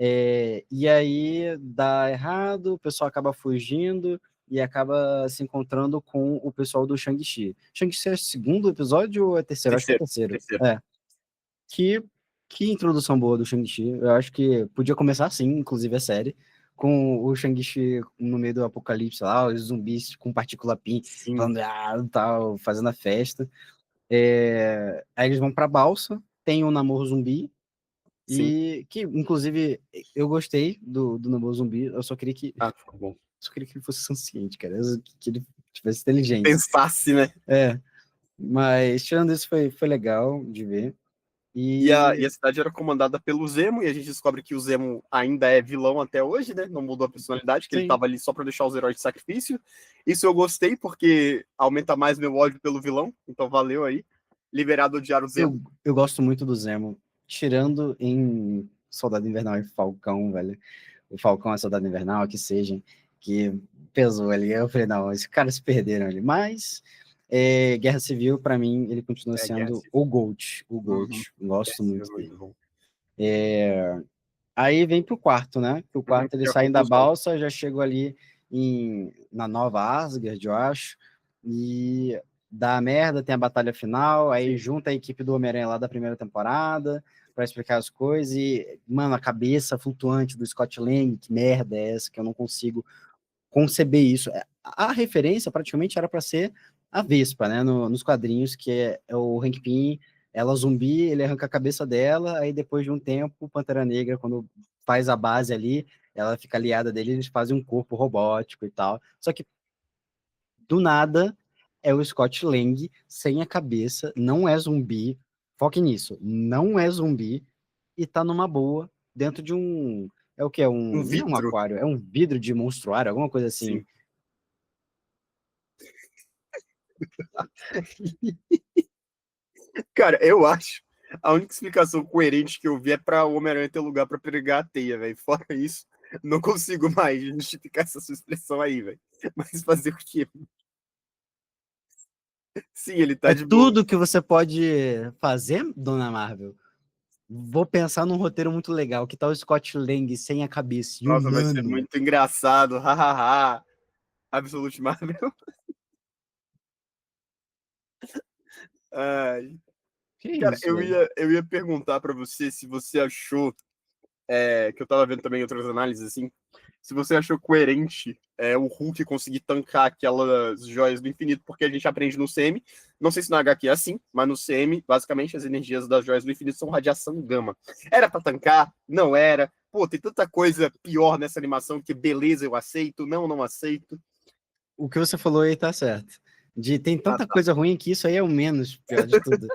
e aí dá errado, o pessoal acaba fugindo e acaba se encontrando com o pessoal do Shang-Chi. Shang-Chi é o segundo episódio ou é terceiro? Acho que é terceiro. Que introdução boa do Shang-Chi. Eu acho que podia começar assim, inclusive a série, com o Shang-Chi no meio do apocalipse lá, os zumbis com partícula PIN, falando, tal, fazendo a festa. Aí eles vão pra balsa, tem um namoro zumbi, e que, inclusive, eu gostei do namoro zumbi, eu só queria que. Bom. Só queria que ele fosse consciente, cara. Que ele tivesse inteligente. Pensasse, né? Mas tirando isso, foi legal de ver. E a cidade era comandada pelo Zemo, e a gente descobre que o Zemo ainda é vilão até hoje, né? Não mudou a personalidade, que ele tava ali só pra deixar os heróis de sacrifício. Isso eu gostei, porque aumenta mais meu ódio pelo vilão, então valeu aí. Liberado odiar o Zemo. Eu gosto muito do Zemo, tirando em Soldado Invernal e Falcão, velho. O Falcão é Soldado Invernal, que seja, que pesou ali. Eu falei, não, esses caras se perderam ali. Mas Guerra Civil, pra mim, ele continua sendo o GOAT. Gosto muito dele. Aí vem pro quarto, né? Que o quarto eles saem da balsa, já chegam ali na Nova Asgard, eu acho, e dá merda, tem a batalha final, aí junta a equipe do Homem-Aranha lá da primeira temporada para explicar as coisas, e, mano, a cabeça flutuante do Scott Lang, que merda é essa, que eu não consigo conceber isso. A referência praticamente era para ser a Vespa, né? Nos quadrinhos, que é o Hank Pym, ela zumbi, ele arranca a cabeça dela, aí depois de um tempo, Pantera Negra, quando faz a base ali, ela fica aliada dele, eles fazem um corpo robótico e tal. Só que, do nada, é o Scott Lang sem a cabeça, não é zumbi, foque nisso, não é zumbi, e tá numa boa, dentro de um... É o que? Um Não é um vidro. aquário, é um vidro de monstruário, alguma coisa assim. Sim. Cara, eu acho. A única explicação coerente que eu vi é pra o Homem-Aranha ter lugar pra pregar a teia, velho. Fora isso, não consigo mais justificar essa sua expressão aí, velho. Mas fazer o quê? Sim, ele tá É de boa. tudo que você pode fazer, Dona Marvel. Vou pensar num roteiro muito legal. Que tal o Scott Lang sem a cabeça e Nossa, vai ser humano? muito engraçado. Hahaha. Absolute Marvel. Ai. Que Cara, isso, eu velho? ia, eu ia perguntar pra você se você achou, que eu tava vendo também outras análises, assim, se você achou coerente o Hulk conseguir tancar aquelas joias do infinito, porque a gente aprende no CM, não sei se no HQ é assim, mas no CM, basicamente, as energias das joias do infinito são radiação gama. Era pra tancar? Não era. Pô, tem tanta coisa pior nessa animação que beleza, eu aceito, não aceito. O que você falou aí tá certo. Tem Ah, tanta tá. coisa ruim que isso aí é o menos pior de tudo.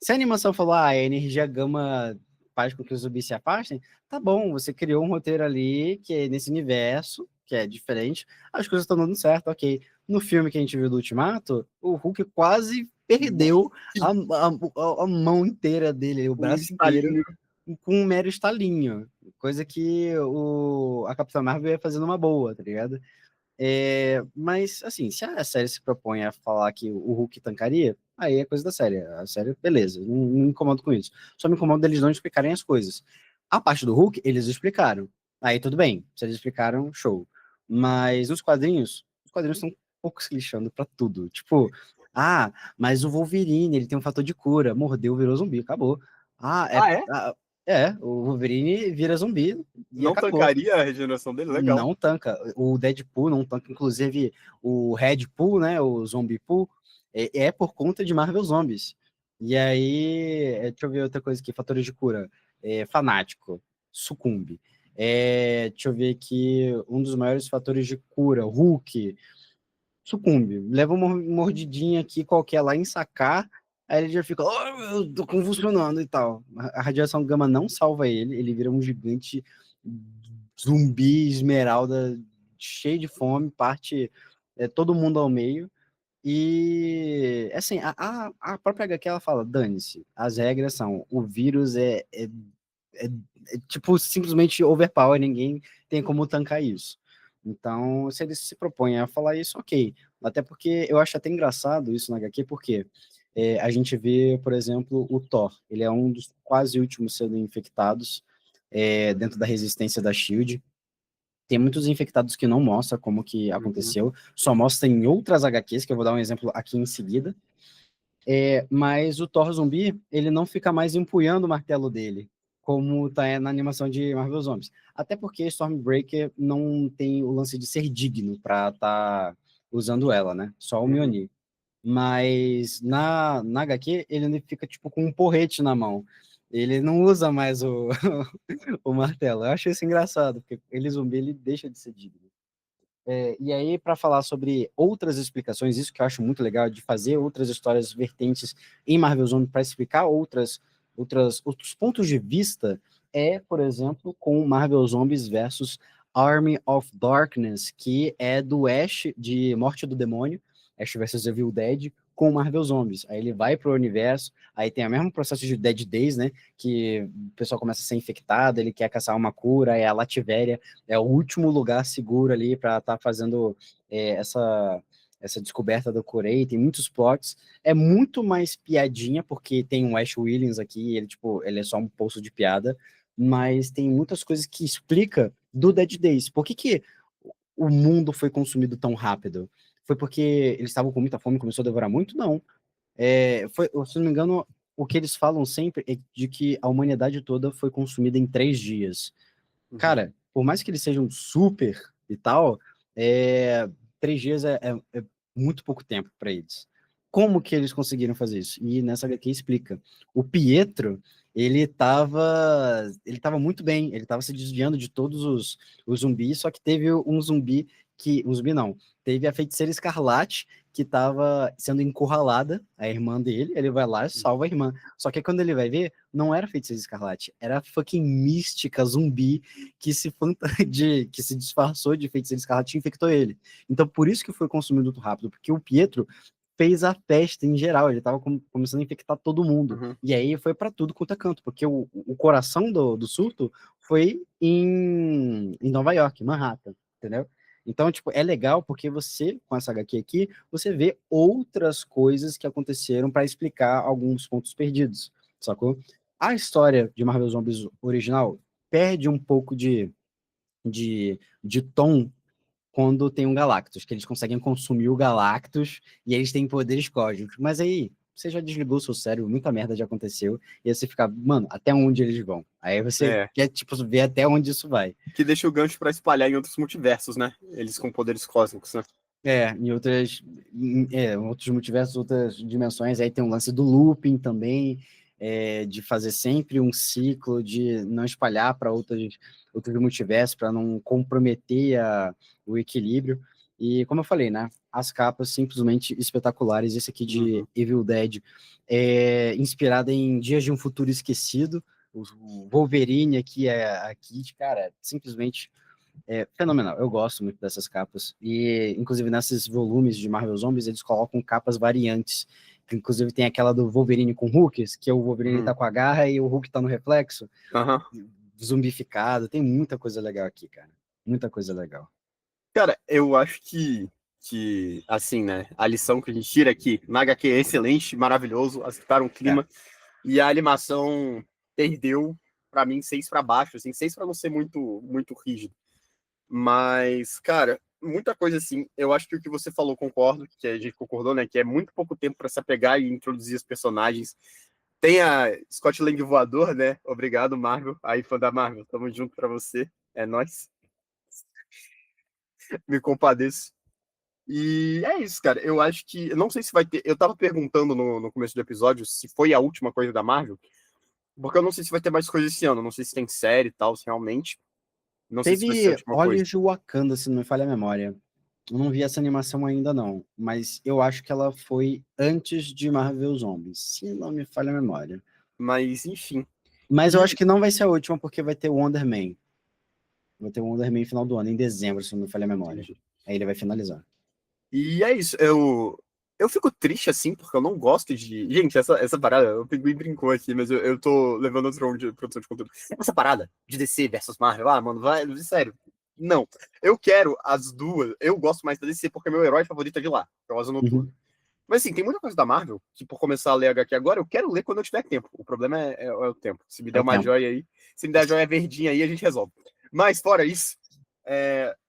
Se a animação falou, a energia gama faz com que os zumbis se afastem, tá bom, você criou um roteiro ali que é nesse universo, que é diferente, as coisas estão dando certo, ok. No filme que a gente viu do Ultimato, o Hulk quase perdeu a mão inteira dele, o Um braço inteiro, estalinho. com um mero estalinho. Coisa que a Capitã Marvel ia fazer numa boa, tá ligado? Mas, assim, se a série se propõe a falar que o Hulk tancaria, aí é coisa da série. A série, beleza, não me incomodo com isso. Só me incomodo deles não explicarem as coisas. A parte do Hulk, eles explicaram. Aí tudo bem, se eles explicaram, show. Mas os quadrinhos estão um pouco se lixando pra tudo. Tipo, mas o Wolverine, ele tem um fator de cura, mordeu, virou zumbi, acabou. Ah, Ah, é? o Wolverine vira zumbi e Não acabou. tancaria a regeneração dele? Legal. Não tanca. O Deadpool não tanca. Inclusive, o Red Pool, né? O Zombie Pool, é por conta de Marvel Zombies. E aí, deixa eu ver outra coisa aqui. Fatores de cura. Fanático. Sucumbe. Deixa eu ver aqui. Um dos maiores fatores de cura. Hulk. Sucumbe. Leva uma mordidinha aqui qualquer lá em sacar. Aí ele já fica, oh, eu tô convulsionando e tal. A radiação gama não salva ele. Ele vira um gigante zumbi esmeralda cheio de fome, parte todo mundo ao meio. E assim, a própria HQ ela fala: dane-se, as regras são: o vírus é tipo simplesmente overpower, ninguém tem como tancar isso. Então, se eles se propõem a falar isso, ok. Até porque eu acho até engraçado isso na HQ, porque a gente vê, por exemplo, o Thor. Ele é um dos quase últimos sendo infectados dentro da resistência da SHIELD. Tem muitos infectados que não mostra como que Uhum. aconteceu, só mostra em outras HQs, que eu vou dar um exemplo aqui em seguida. Mas o Thor zumbi, ele não fica mais empunhando o martelo dele, como tá na animação de Marvel Zombies. Até porque Stormbreaker não tem o lance de ser digno para tá usando ela, né? Só o Uhum. Mjolnir. Mas na HQ, ele fica tipo com um porrete na mão. Ele não usa mais o martelo. Eu acho isso engraçado, porque ele zumbi, ele deixa de ser digno. E aí, para falar sobre outras explicações, isso que eu acho muito legal, de fazer outras histórias vertentes em Marvel Zone para explicar outros pontos de vista, por exemplo, com Marvel Zombies versus Army of Darkness, que é do Ash de Morte do Demônio, Ash versus Evil Dead, com Marvel Zombies. Aí ele vai pro universo, aí tem o mesmo processo de Dead Days, né? Que o pessoal começa a ser infectado, ele quer caçar uma cura, é a Lativéria é o último lugar seguro ali para estar fazendo essa descoberta do Corey. Tem muitos plots. É muito mais piadinha, porque tem o Ash Williams aqui, ele é só um poço de piada, mas tem muitas coisas que explica do Dead Days. Por que o mundo foi consumido tão rápido? Foi porque eles estavam com muita fome e começou a devorar muito? Não. Se não me engano, o que eles falam sempre é de que a humanidade toda foi consumida em 3 dias. Uhum. Cara, por mais que eles sejam super e tal, 3 dias é muito pouco tempo para eles. Como que eles conseguiram fazer isso? E nessa HQ explica. O Pietro, ele tava muito bem, ele estava se desviando de todos os zumbis, só que teve um zumbi teve a Feiticeira Escarlate, que estava sendo encurralada, a irmã dele, ele vai lá e salva a irmã. Só que quando ele vai ver, não era a Feiticeira Escarlate, era a fucking mística zumbi que que se disfarçou de Feiticeira Escarlate e infectou ele. Então por isso que foi consumido muito rápido, porque o Pietro fez a festa em geral, ele tava começando a infectar todo mundo. Uhum. E aí foi para tudo quanto é canto, porque o coração do surto foi em Nova York, Manhattan, entendeu? Então, tipo, é legal porque você, com essa HQ aqui, você vê outras coisas que aconteceram para explicar alguns pontos perdidos, sacou? A história de Marvel Zombies original perde um pouco de tom quando tem um Galactus, que eles conseguem consumir o Galactus e eles têm poderes cósmicos. Mas aí, você já desligou seu cérebro, muita merda já aconteceu, e aí você fica, mano, até onde eles vão? Aí você quer, tipo, ver até onde isso vai. Que deixa o gancho pra espalhar em outros multiversos, né? Eles com poderes cósmicos, né? Em outros multiversos, outras dimensões, aí tem um lance do looping também, de fazer sempre um ciclo, de não espalhar para outros multiversos, para não comprometer o equilíbrio. E como eu falei, né? As capas simplesmente espetaculares. Esse aqui de Evil Dead é inspirada em Dias de um Futuro Esquecido. O Wolverine aqui a Kid, cara, simplesmente fenomenal. Eu gosto muito dessas capas. E, inclusive, nesses volumes de Marvel Zombies, eles colocam capas variantes. Que, inclusive, tem aquela do Wolverine com Hulk, que o Wolverine tá com a garra e o Hulk tá no reflexo. Zumbificado. Tem muita coisa legal aqui, cara. Muita coisa legal. Cara, eu acho que assim, né, a lição que a gente tira aqui, na HQ é excelente, maravilhoso, acertaram o clima, e a animação perdeu, pra mim, 6 pra baixo, assim, 6 pra não ser muito, muito rígido. Mas, cara, muita coisa assim, eu acho que o que você falou, concordo, que a gente concordou, né, que é muito pouco tempo pra se apegar e introduzir os personagens. Tem a Scott Lang voador, né, obrigado, Marvel, aí fã da Marvel, tamo junto pra você, é nóis. Me compadeço. E é isso, cara. Eu acho que. Eu não sei se vai ter. Eu tava perguntando no começo do episódio se foi a última coisa da Marvel, porque eu não sei se vai ter mais coisa esse ano. Não sei se tem série e tal, realmente. Não sei se vai ser a Teve última Olhos coisa. de Wakanda, se não me falha a memória. Eu não vi essa animação ainda, não. Mas eu acho que ela foi antes de Marvel Zombies, se não me falha a memória. Mas, enfim. Mas eu acho que não vai ser a última, porque vai ter o Wonder Man. Vai ter o Wonder Man no final do ano, em dezembro, se não me falha a memória. Aí ele vai finalizar. E é isso. Eu fico triste, assim, porque eu não gosto de. Gente, essa parada, o Pinguim brincou aqui, mas eu tô levando outro ramo de produção de conteúdo. Essa parada de DC versus Marvel, mano, vai. Sério. Não. Eu quero as duas. Eu gosto mais da DC porque meu herói favorito é de lá, que é o Asa Noturno. Mas assim, tem muita coisa da Marvel que, por começar a ler HQ agora, eu quero ler quando eu tiver tempo. O problema é o tempo. Se me der uma joia aí, se me der a joia verdinha aí, a gente resolve. Mas, fora isso,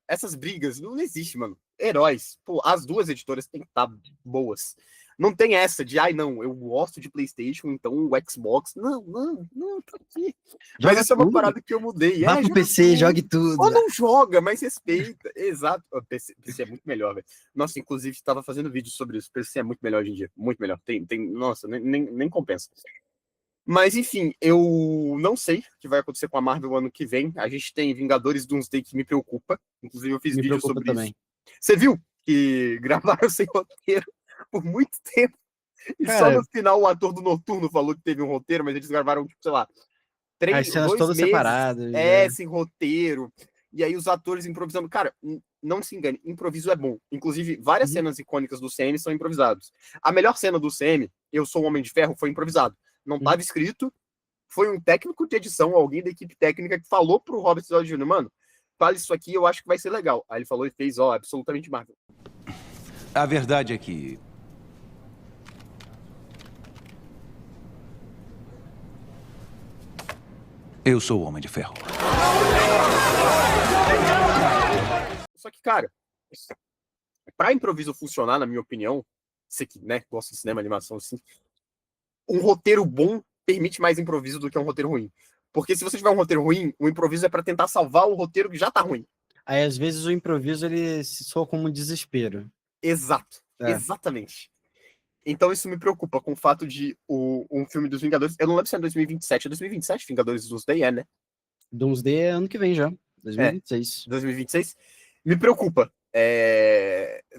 essas brigas não existem, mano. Heróis, pô, as duas editoras têm que estar boas. Não tem essa de, não, eu gosto de PlayStation, então o Xbox. Não, tá aqui. Mas essa é uma parada que eu mudei. Vá pro PC, jogue tudo. Ou não joga, mas respeita. Exato. O PC é muito melhor, velho. Nossa, inclusive, estava fazendo vídeo sobre isso. O PC é muito melhor hoje em dia. Muito melhor. Nossa, nem compensa. Mas, enfim, eu não sei o que vai acontecer com a Marvel ano que vem. A gente tem Vingadores Doomsday que me preocupa. Inclusive, eu fiz vídeo sobre também. Isso. Você viu que gravaram sem roteiro por muito tempo? E só no final o ator do Noturno falou que teve um roteiro, mas eles gravaram, tipo, sei lá, 2 meses. Separadas. Sem roteiro. E aí os atores improvisando. Cara, não se engane, improviso é bom. Inclusive, várias cenas icônicas do CM são improvisados. A melhor cena do CM, Eu Sou o Homem de Ferro, foi improvisado. Não estava escrito. Foi um técnico de edição, alguém da equipe técnica, que falou pro Robert Downey Jr., mano, fala isso aqui, eu acho que vai ser legal. Aí ele falou e fez, absolutamente Marvel. A verdade é que... eu sou o Homem de Ferro. Só que, cara, pra improviso funcionar, na minha opinião, você que, né, gosta de cinema, animação, assim, um roteiro bom permite mais improviso do que um roteiro ruim. Porque se você tiver um roteiro ruim, o improviso é pra tentar salvar o roteiro que já tá ruim. Aí, às vezes, o improviso, ele se soa como um desespero. Exato, exatamente. Então isso me preocupa com o fato de um filme dos Vingadores, eu não lembro se é 2027, é 2027, Vingadores Doomsday, né? Doomsday é ano que vem já, 2026. 2026, me preocupa.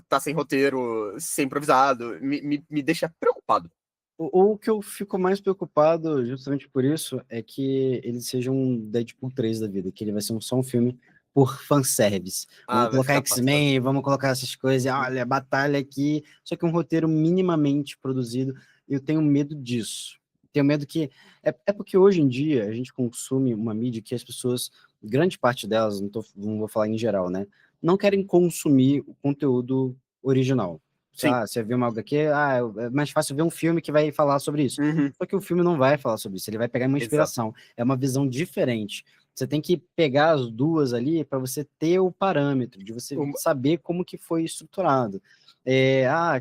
Tá sem roteiro, sem improvisado, me deixa preocupado. O que eu fico mais preocupado, justamente por isso, é que ele seja um Deadpool 3 da vida, que ele vai ser só um filme por fanservice. Vamos Vai colocar ficar X-Men, vamos colocar essas coisas, olha, batalha aqui, só que um roteiro minimamente produzido. Eu tenho medo disso. Tenho medo que... É porque hoje em dia a gente consome uma mídia que as pessoas, grande parte delas, não vou falar em geral, né? Não querem consumir o conteúdo original. Sim. Você vê uma HQ, é mais fácil ver um filme que vai falar sobre isso. Uhum. Só que o filme não vai falar sobre isso, ele vai pegar uma inspiração. É uma visão diferente. Você tem que pegar as duas ali para você ter o parâmetro, de você saber como que foi estruturado.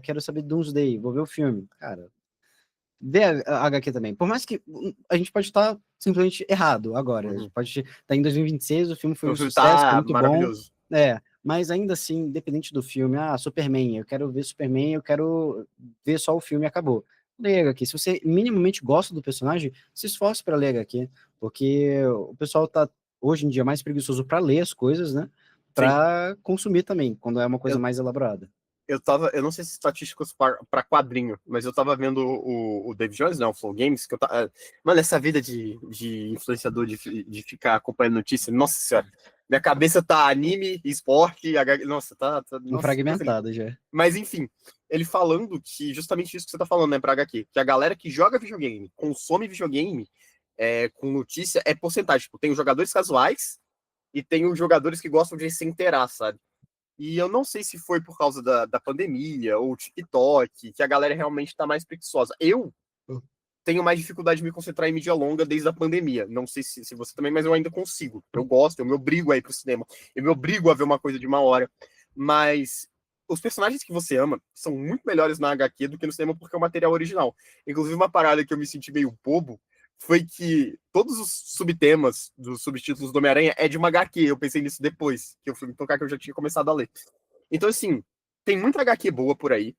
Quero saber de Doomsday, vou ver o filme. Cara, vê a HQ também. Por mais que a gente pode estar simplesmente errado agora. A gente pode estar em 2026, o filme foi um sucesso, foi muito maravilhoso. bom. Mas ainda assim, independente do filme, Superman, eu quero ver Superman, eu quero ver só o filme e acabou. Leia HQ. Se você minimamente gosta do personagem, se esforce para ler HQ, porque o pessoal tá hoje em dia mais preguiçoso para ler as coisas, né? Para consumir também, quando é uma coisa mais elaborada. Eu não sei se estatísticas para quadrinho, mas eu tava vendo o David Jones, né, o Flow Games, que mano, essa vida de influenciador, de ficar acompanhando notícia, nossa senhora, minha cabeça tá anime, esporte, nossa, nossa, fragmentado já. Mas enfim, ele falando que justamente isso que você tá falando, né, pra HQ, que a galera que joga videogame, consome videogame com notícia, é porcentagem, tipo, tem os jogadores casuais e tem os jogadores que gostam de se inteirar, sabe? E eu não sei se foi por causa da pandemia ou TikTok, que a galera realmente está mais preguiçosa. Eu tenho mais dificuldade de me concentrar em mídia longa desde a pandemia. Não sei se você também, mas eu ainda consigo. Eu gosto, eu me obrigo a ir pro cinema. Eu me obrigo a ver uma coisa de uma hora. Mas os personagens que você ama são muito melhores na HQ do que no cinema porque é o material original. Inclusive, uma parada que eu me senti meio bobo foi que todos os subtemas dos subtítulos do Homem-Aranha é de uma HQ. Eu pensei nisso depois que eu fui tocar, que eu já tinha começado a ler. Então, assim, tem muita HQ boa por aí.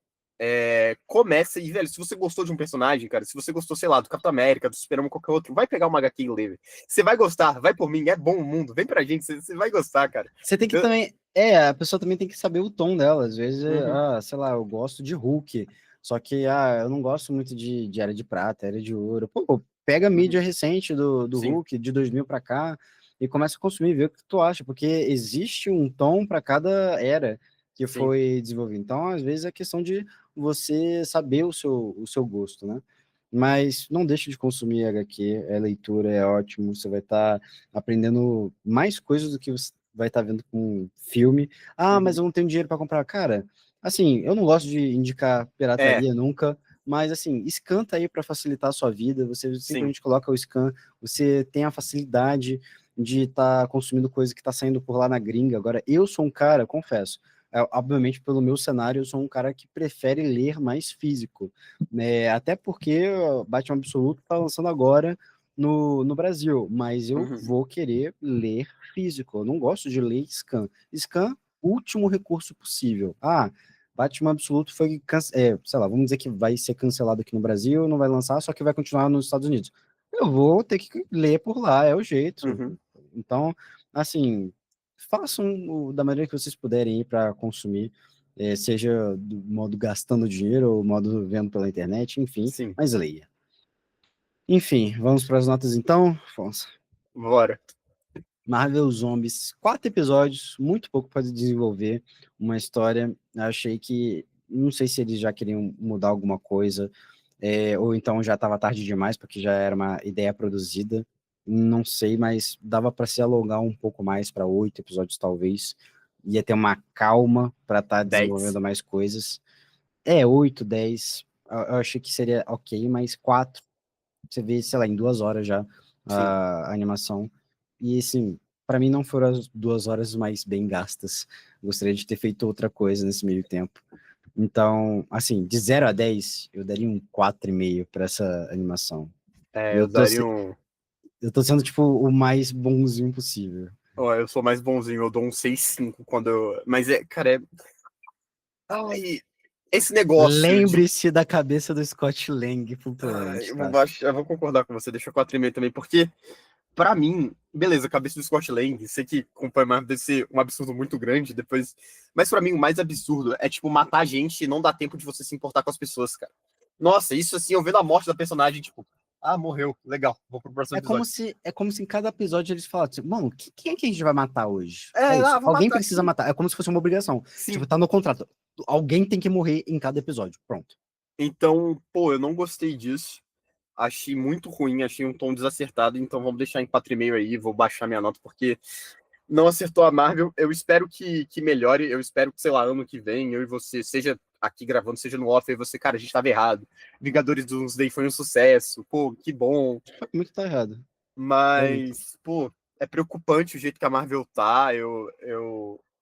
Começa e, velho, se você gostou de um personagem, cara, se você gostou, sei lá, do Capitão América, do Superman, qualquer outro, vai pegar uma HQ e ler. Você vai gostar, vai por mim, é bom o mundo, vem pra gente, você vai gostar, cara. Você tem que também... a pessoa também tem que saber o tom dela. Às vezes, sei lá, eu gosto de Hulk, só que, eu não gosto muito de Era de Prata, Era de Ouro. Pô, pega a mídia recente do Hulk, de 2000 para cá, e começa a consumir, ver o que tu acha, porque existe um tom para cada era que foi desenvolvido. Então, às vezes, é questão de você saber o seu gosto, né? Mas não deixe de consumir HQ, leitura, é ótimo, você vai estar aprendendo mais coisas do que você vai estar vendo com filme. Mas eu não tenho dinheiro para comprar. Cara, assim, eu não gosto de indicar pirataria nunca, mas assim, scan tá aí para facilitar a sua vida, você simplesmente coloca o scan, você tem a facilidade de estar consumindo coisa que está saindo por lá na gringa. Agora, eu sou um cara, confesso, obviamente pelo meu cenário, eu sou um cara que prefere ler mais físico, né? Até porque Batman Absoluto tá lançando agora no Brasil, mas eu vou querer ler físico, eu não gosto de ler scan. Scan, último recurso possível. Batman Absoluto foi, sei lá, vamos dizer que vai ser cancelado aqui no Brasil, não vai lançar, só que vai continuar nos Estados Unidos. Eu vou ter que ler por lá, é o jeito. Então, assim, façam da maneira que vocês puderem ir para consumir, seja do modo gastando dinheiro ou modo vendo pela internet, enfim, mas leia. Enfim, vamos para as notas então, Afonso? Bora. Marvel Zombies, 4 episódios, muito pouco para desenvolver uma história. Achei que, não sei se eles já queriam mudar alguma coisa, ou então já estava tarde demais, porque já era uma ideia produzida. Não sei, mas dava para se alongar um pouco mais para 8 episódios, talvez. Ia ter uma calma para estar desenvolvendo mais coisas. 8, 10. Eu achei que seria ok, mas 4, você vê, sei lá, em 2 horas já a animação. E, assim, para mim não foram as 2 horas mais bem gastas. Gostaria de ter feito outra coisa nesse meio tempo. Então, assim, de 0 a 10, eu daria um 4,5 para essa animação. Eu daria um... Eu tô sendo, tipo, o mais bonzinho possível. Ó, eu sou mais bonzinho, eu dou um 6,5 quando eu... Mas cara, Ai, esse negócio de... Lembre-se da cabeça do Scott Lang flutuante, Eu vou tá? baixar, eu vou concordar com você, deixa 4,5 também, porque, pra mim, beleza, a cabeça do Scott Lang, sei que acompanha mais, deve ser um absurdo muito grande depois, mas pra mim o mais absurdo é, tipo, matar gente e não dar tempo de você se importar com as pessoas, cara. Nossa, isso assim, eu vendo a morte da personagem, tipo, morreu, legal, vou pro próximo episódio. É como se em cada episódio eles falassem, mano, quem é que a gente vai matar hoje? Isso. Vou Alguém matar precisa aqui. matar. É como se fosse uma obrigação. Sim. Tipo, tá no contrato. Alguém tem que morrer em cada episódio. Pronto. Então, pô, eu não gostei disso. Achei muito ruim, achei um tom desacertado, então vamos deixar em 4,5 aí, vou baixar minha nota, porque não acertou a Marvel. Eu espero que melhore, eu espero que, sei lá, ano que vem, eu e você, seja aqui gravando, seja no off, e você, cara, a gente tava errado. Vingadores Doomsday foi um sucesso, pô, que bom. Muito tá errado. Mas, pô, é preocupante o jeito que a Marvel tá, eu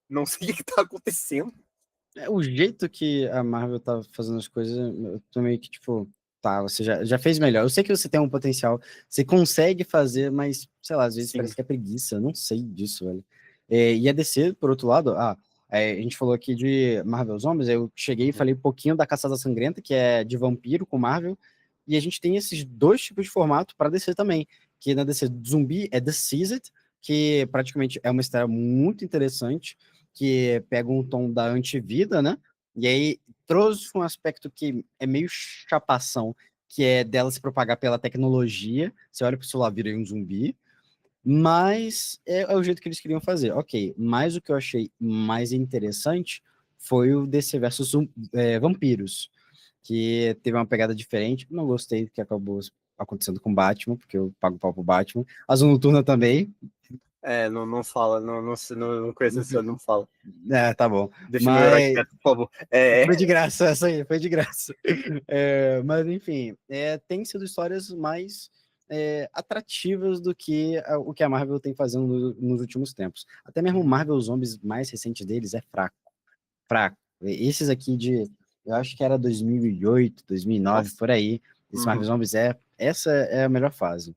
não sei o que tá acontecendo. O jeito que a Marvel tá fazendo as coisas, eu tô meio que, tipo, tá, você já fez melhor. Eu sei que você tem um potencial, você consegue fazer, mas, sei lá, às vezes Sim. parece que é preguiça, eu não sei disso, velho. E a DC, por outro lado, a gente falou aqui de Marvel Zombies, eu cheguei e falei um pouquinho da Caçada Sangrenta, que é de vampiro com Marvel, e a gente tem esses dois tipos de formato para DC também, que na DC zumbi é The Seasoned, que praticamente é uma história muito interessante, que pega um tom da antivida, né? E aí trouxe um aspecto que é meio chapação, que é dela se propagar pela tecnologia. Você olha para o celular, vira um zumbi. Mas é o jeito que eles queriam fazer. Ok, mas o que eu achei mais interessante foi o DC versus vampiros, que teve uma pegada diferente. Não gostei do que acabou acontecendo com Batman, porque eu pago pau pro Batman. Azul Noturna também. Não fala, não conheço esse ano, não fala. Tá bom. Deixa meu herói quieto, por favor. Foi de graça, essa aí, foi de graça. Mas, enfim, tem sido histórias mais atrativas do que o que a Marvel tem fazendo nos últimos tempos. Até mesmo o Marvel Zombies mais recente deles é fraco. Fraco. Esses aqui eu acho que era 2008, 2009, Nossa. por aí. Esse Marvel Zombies essa é a melhor fase.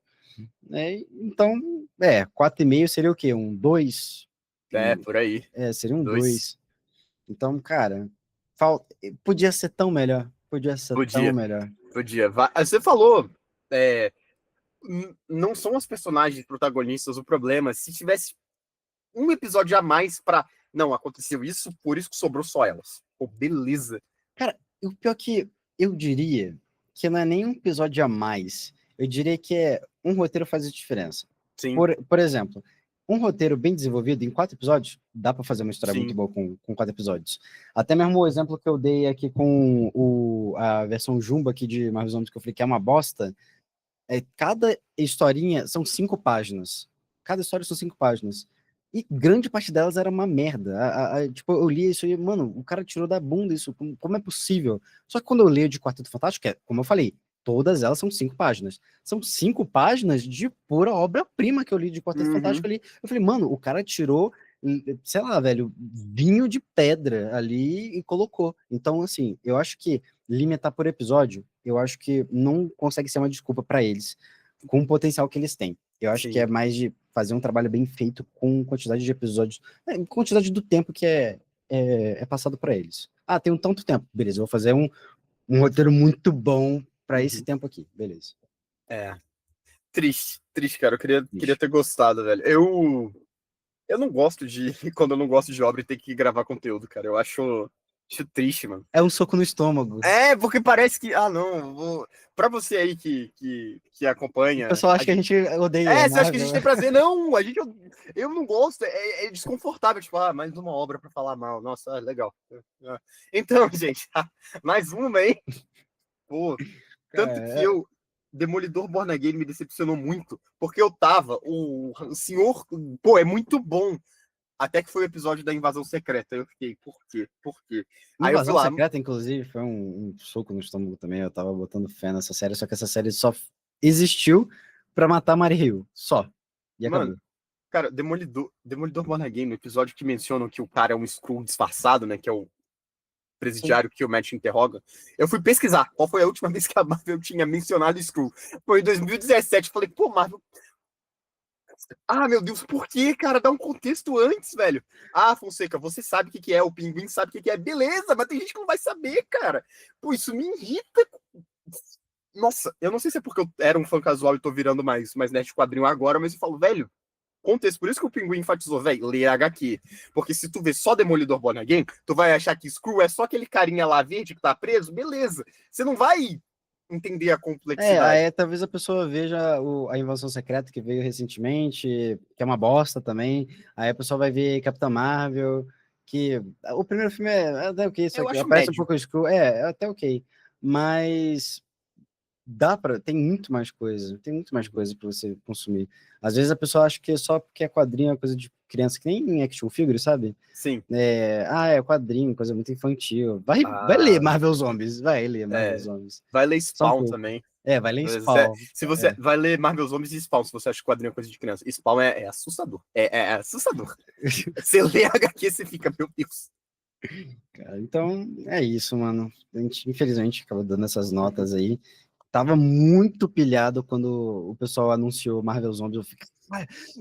Então, 4,5 seria o quê? Um 2? Por aí. Seria um 2. Então, cara, podia ser tão melhor. Podia ser tão melhor. Podia. Você falou, não são os personagens protagonistas o problema. Se tivesse um episódio a mais pra... Não, aconteceu isso, por isso que sobrou só elas. Pô, beleza. Cara, o pior que eu diria que não é nem um episódio a mais. Eu diria que um roteiro faz a diferença. Sim. Por exemplo, um roteiro bem desenvolvido em 4 episódios, dá pra fazer uma história Sim. muito boa com 4 episódios. Até mesmo o exemplo que eu dei aqui com a versão Jumbo aqui de Marvel Zombies, que eu falei que é uma bosta, cada historinha são 5 páginas. Cada história são 5 páginas. E grande parte delas era uma merda. Tipo, eu li isso e, mano, o cara tirou da bunda isso. Como é possível? Só que quando eu leio de Quarteto Fantástico, como eu falei, todas elas são 5 páginas. São 5 páginas de pura obra-prima que eu li de Quarteto Fantástico ali. Eu falei, mano, o cara tirou, sei lá, velho, vinho de pedra ali e colocou. Então, assim, eu acho que limitar por episódio, eu acho que não consegue ser uma desculpa para eles, com o potencial que eles têm. Eu acho que é mais de fazer um trabalho bem feito com quantidade de episódios, quantidade do tempo que é passado para eles. Tem um tanto tempo, beleza, eu vou fazer um roteiro muito bom para esse tempo aqui, beleza. Triste, cara, eu queria ter gostado, velho. Eu não gosto de, quando eu não gosto de obra e ter que gravar conteúdo, cara, eu acho triste, mano. É um soco no estômago. Porque parece que, não, pra você aí que acompanha... O pessoal acha que a gente odeia. Você acha que a gente tem prazer? Não, eu não gosto, é desconfortável, tipo, mais uma obra pra falar mal, nossa, legal. Então, gente, mais uma, hein? Pô, tanto que Demolidor Born Again me decepcionou muito, porque o senhor, é muito bom. Até que foi o episódio da Invasão Secreta. Eu fiquei, por quê? Aí Invasão Secreta, inclusive, foi um soco no estômago também. Eu tava botando fé nessa série, só que essa série só existiu pra matar Mary Hill. Só. E acabou. Mano, cara, Demolidor Born Again, no episódio que mencionam que o cara é um Skrull disfarçado, né? Que é o presidiário que o Matt interroga. Eu fui pesquisar qual foi a última vez que a Marvel tinha mencionado Skrull. Foi em 2017. Falei, pô, Marvel... Ah, meu Deus, por quê, cara? Dá um contexto antes, velho. Ah, Fonseca, você sabe o que que é, o Pinguim sabe o que que é. Beleza, mas tem gente que não vai saber, cara. Pô, isso me irrita. Nossa, eu não sei se é porque eu era um fã casual e tô virando mais nerd de quadrinho agora, mas eu falo, velho, contexto. Por isso que o Pinguim enfatizou, velho, lê HQ. Porque se tu vê só Demolidor Born Again, tu vai achar que Skrull é só aquele carinha lá verde que tá preso, beleza. Você não vai entender a complexidade. Aí talvez a pessoa veja a Invasão Secreta que veio recentemente, que é uma bosta também. Aí a pessoa vai ver Capitã Marvel, que o primeiro filme é até ok, só Eu que acho aparece um médio. pouco escuro. É até ok. Mas tem muito mais coisa, tem muito mais coisa para você consumir. Às vezes a pessoa acha que só porque é quadrinho é coisa de criança, que nem em action figure, sabe? Sim. É quadrinho, coisa muito infantil. Vai Ah, ler Marvel Zombies, vai ler Marvel Zombies. vai ler Só um Spawn pouco. também. Vai ler Se Spawn. você vai ler Marvel Zombies e Spawn, se você acha que quadrinho é coisa de criança. Spawn é assustador. É assustador. Você lê HQ, você fica, meu Deus. Cara, então, é isso, mano. A gente, infelizmente, acabou dando essas notas aí. Tava muito pilhado quando o pessoal anunciou Marvel Zombies. Eu fiquei,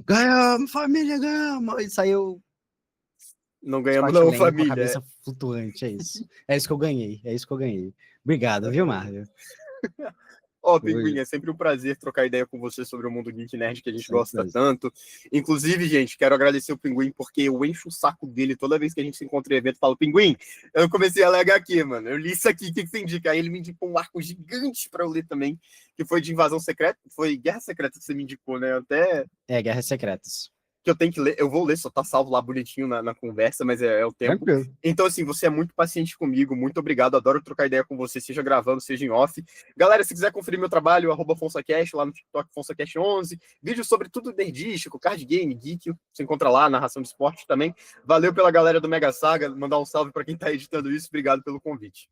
ganhamos, família, ganhamos! E saiu Não ganhamos Scott não, Lang com a família. cabeça flutuante, é isso. É isso que eu ganhei, é isso que eu ganhei. Obrigado, viu, Marvel? Ó, Pinguim, é sempre um prazer trocar ideia com você sobre o mundo geek nerd que a gente Sempre gosta prazer. tanto. Inclusive, gente, quero agradecer o Pinguim porque eu encho o saco dele toda vez que a gente se encontra em evento. Eu falo, Pinguim, eu comecei a ler HQ, mano. Eu li isso aqui, o que você indica? Aí ele me indicou um arco gigante pra eu ler também, que foi de Invasão Secreta. Foi Guerra Secreta que você me indicou, né? Até Guerras Secretas. que eu tenho que ler, eu vou ler, só tá salvo lá bonitinho na conversa, mas é o tempo. Tranquilo. Então, assim, você é muito paciente comigo, muito obrigado, adoro trocar ideia com você, seja gravando, seja em off. Galera, se quiser conferir meu trabalho, @FonsaCast, lá no TikTok, FonsaCast11, vídeos sobre tudo nerdístico, card game, geek, você encontra lá, narração de esporte também. Valeu pela galera do Mega Saga, mandar um salve para quem tá editando isso, obrigado pelo convite.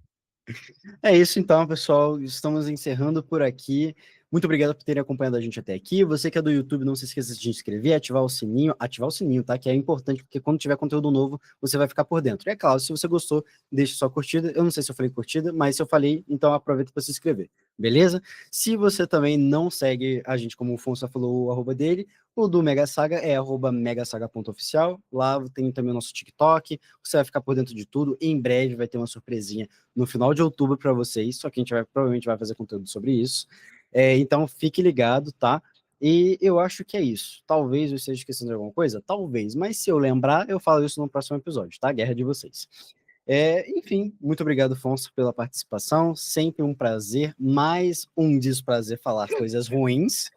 É isso então, pessoal. Estamos encerrando por aqui. Muito obrigado por terem acompanhado a gente até aqui. Você que é do YouTube, não se esqueça de se inscrever, ativar o sininho, tá? Que é importante, porque quando tiver conteúdo novo, você vai ficar por dentro. E é claro, se você gostou, deixe sua curtida. Eu não sei se eu falei curtida, mas se eu falei, então aproveita para se inscrever, beleza? Se você também não segue a gente, como o Fonsa falou, o arroba dele, o do Mega Saga é @megasaga.oficial. Lá tem também o nosso TikTok. Você vai ficar por dentro de tudo. Em breve vai ter uma surpresinha no final de outubro para vocês. Só que a gente provavelmente vai fazer conteúdo sobre isso. Então fique ligado, tá? E eu acho que é isso. Talvez eu esteja esquecendo de alguma coisa, talvez, mas se eu lembrar, eu falo isso no próximo episódio, tá? Guerra de vocês. Enfim, muito obrigado, Fonso, pela participação. Sempre um prazer, mais um desprazer falar coisas ruins.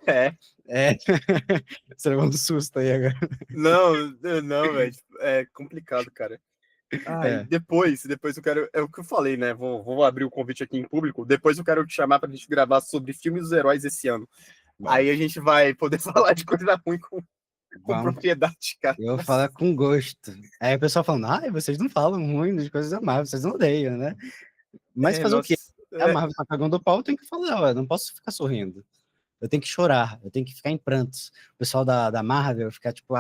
Você levou um susto aí agora. Não, velho, é complicado, cara. Depois eu quero. É o que eu falei, né? Vou abrir o convite aqui em público. Depois eu quero te chamar pra gente gravar sobre filmes dos heróis esse ano. Aí a gente vai poder falar de coisa ruim com propriedade, cara. Eu vou falar com gosto. Aí o pessoal falando, vocês não falam ruim das coisas da Marvel, vocês não odeiam, né? Mas fazer o quê? A Marvel tá cagando o pau, eu tenho que falar, eu não posso ficar sorrindo. Eu tenho que chorar, eu tenho que ficar em prantos. O pessoal da Marvel ficar tipo,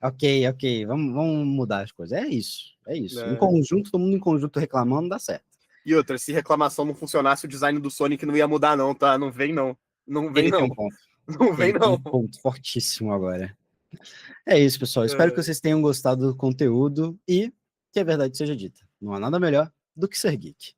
ok, vamos mudar as coisas. É isso. Em conjunto, todo mundo em conjunto reclamando, dá certo. E outra, se reclamação não funcionasse, o design do Sonic não ia mudar não, tá? Não vem não. Não vem não. Não vem não. Um ponto fortíssimo agora. É isso, pessoal. Espero que vocês tenham gostado do conteúdo e que a verdade seja dita. Não há nada melhor do que ser geek.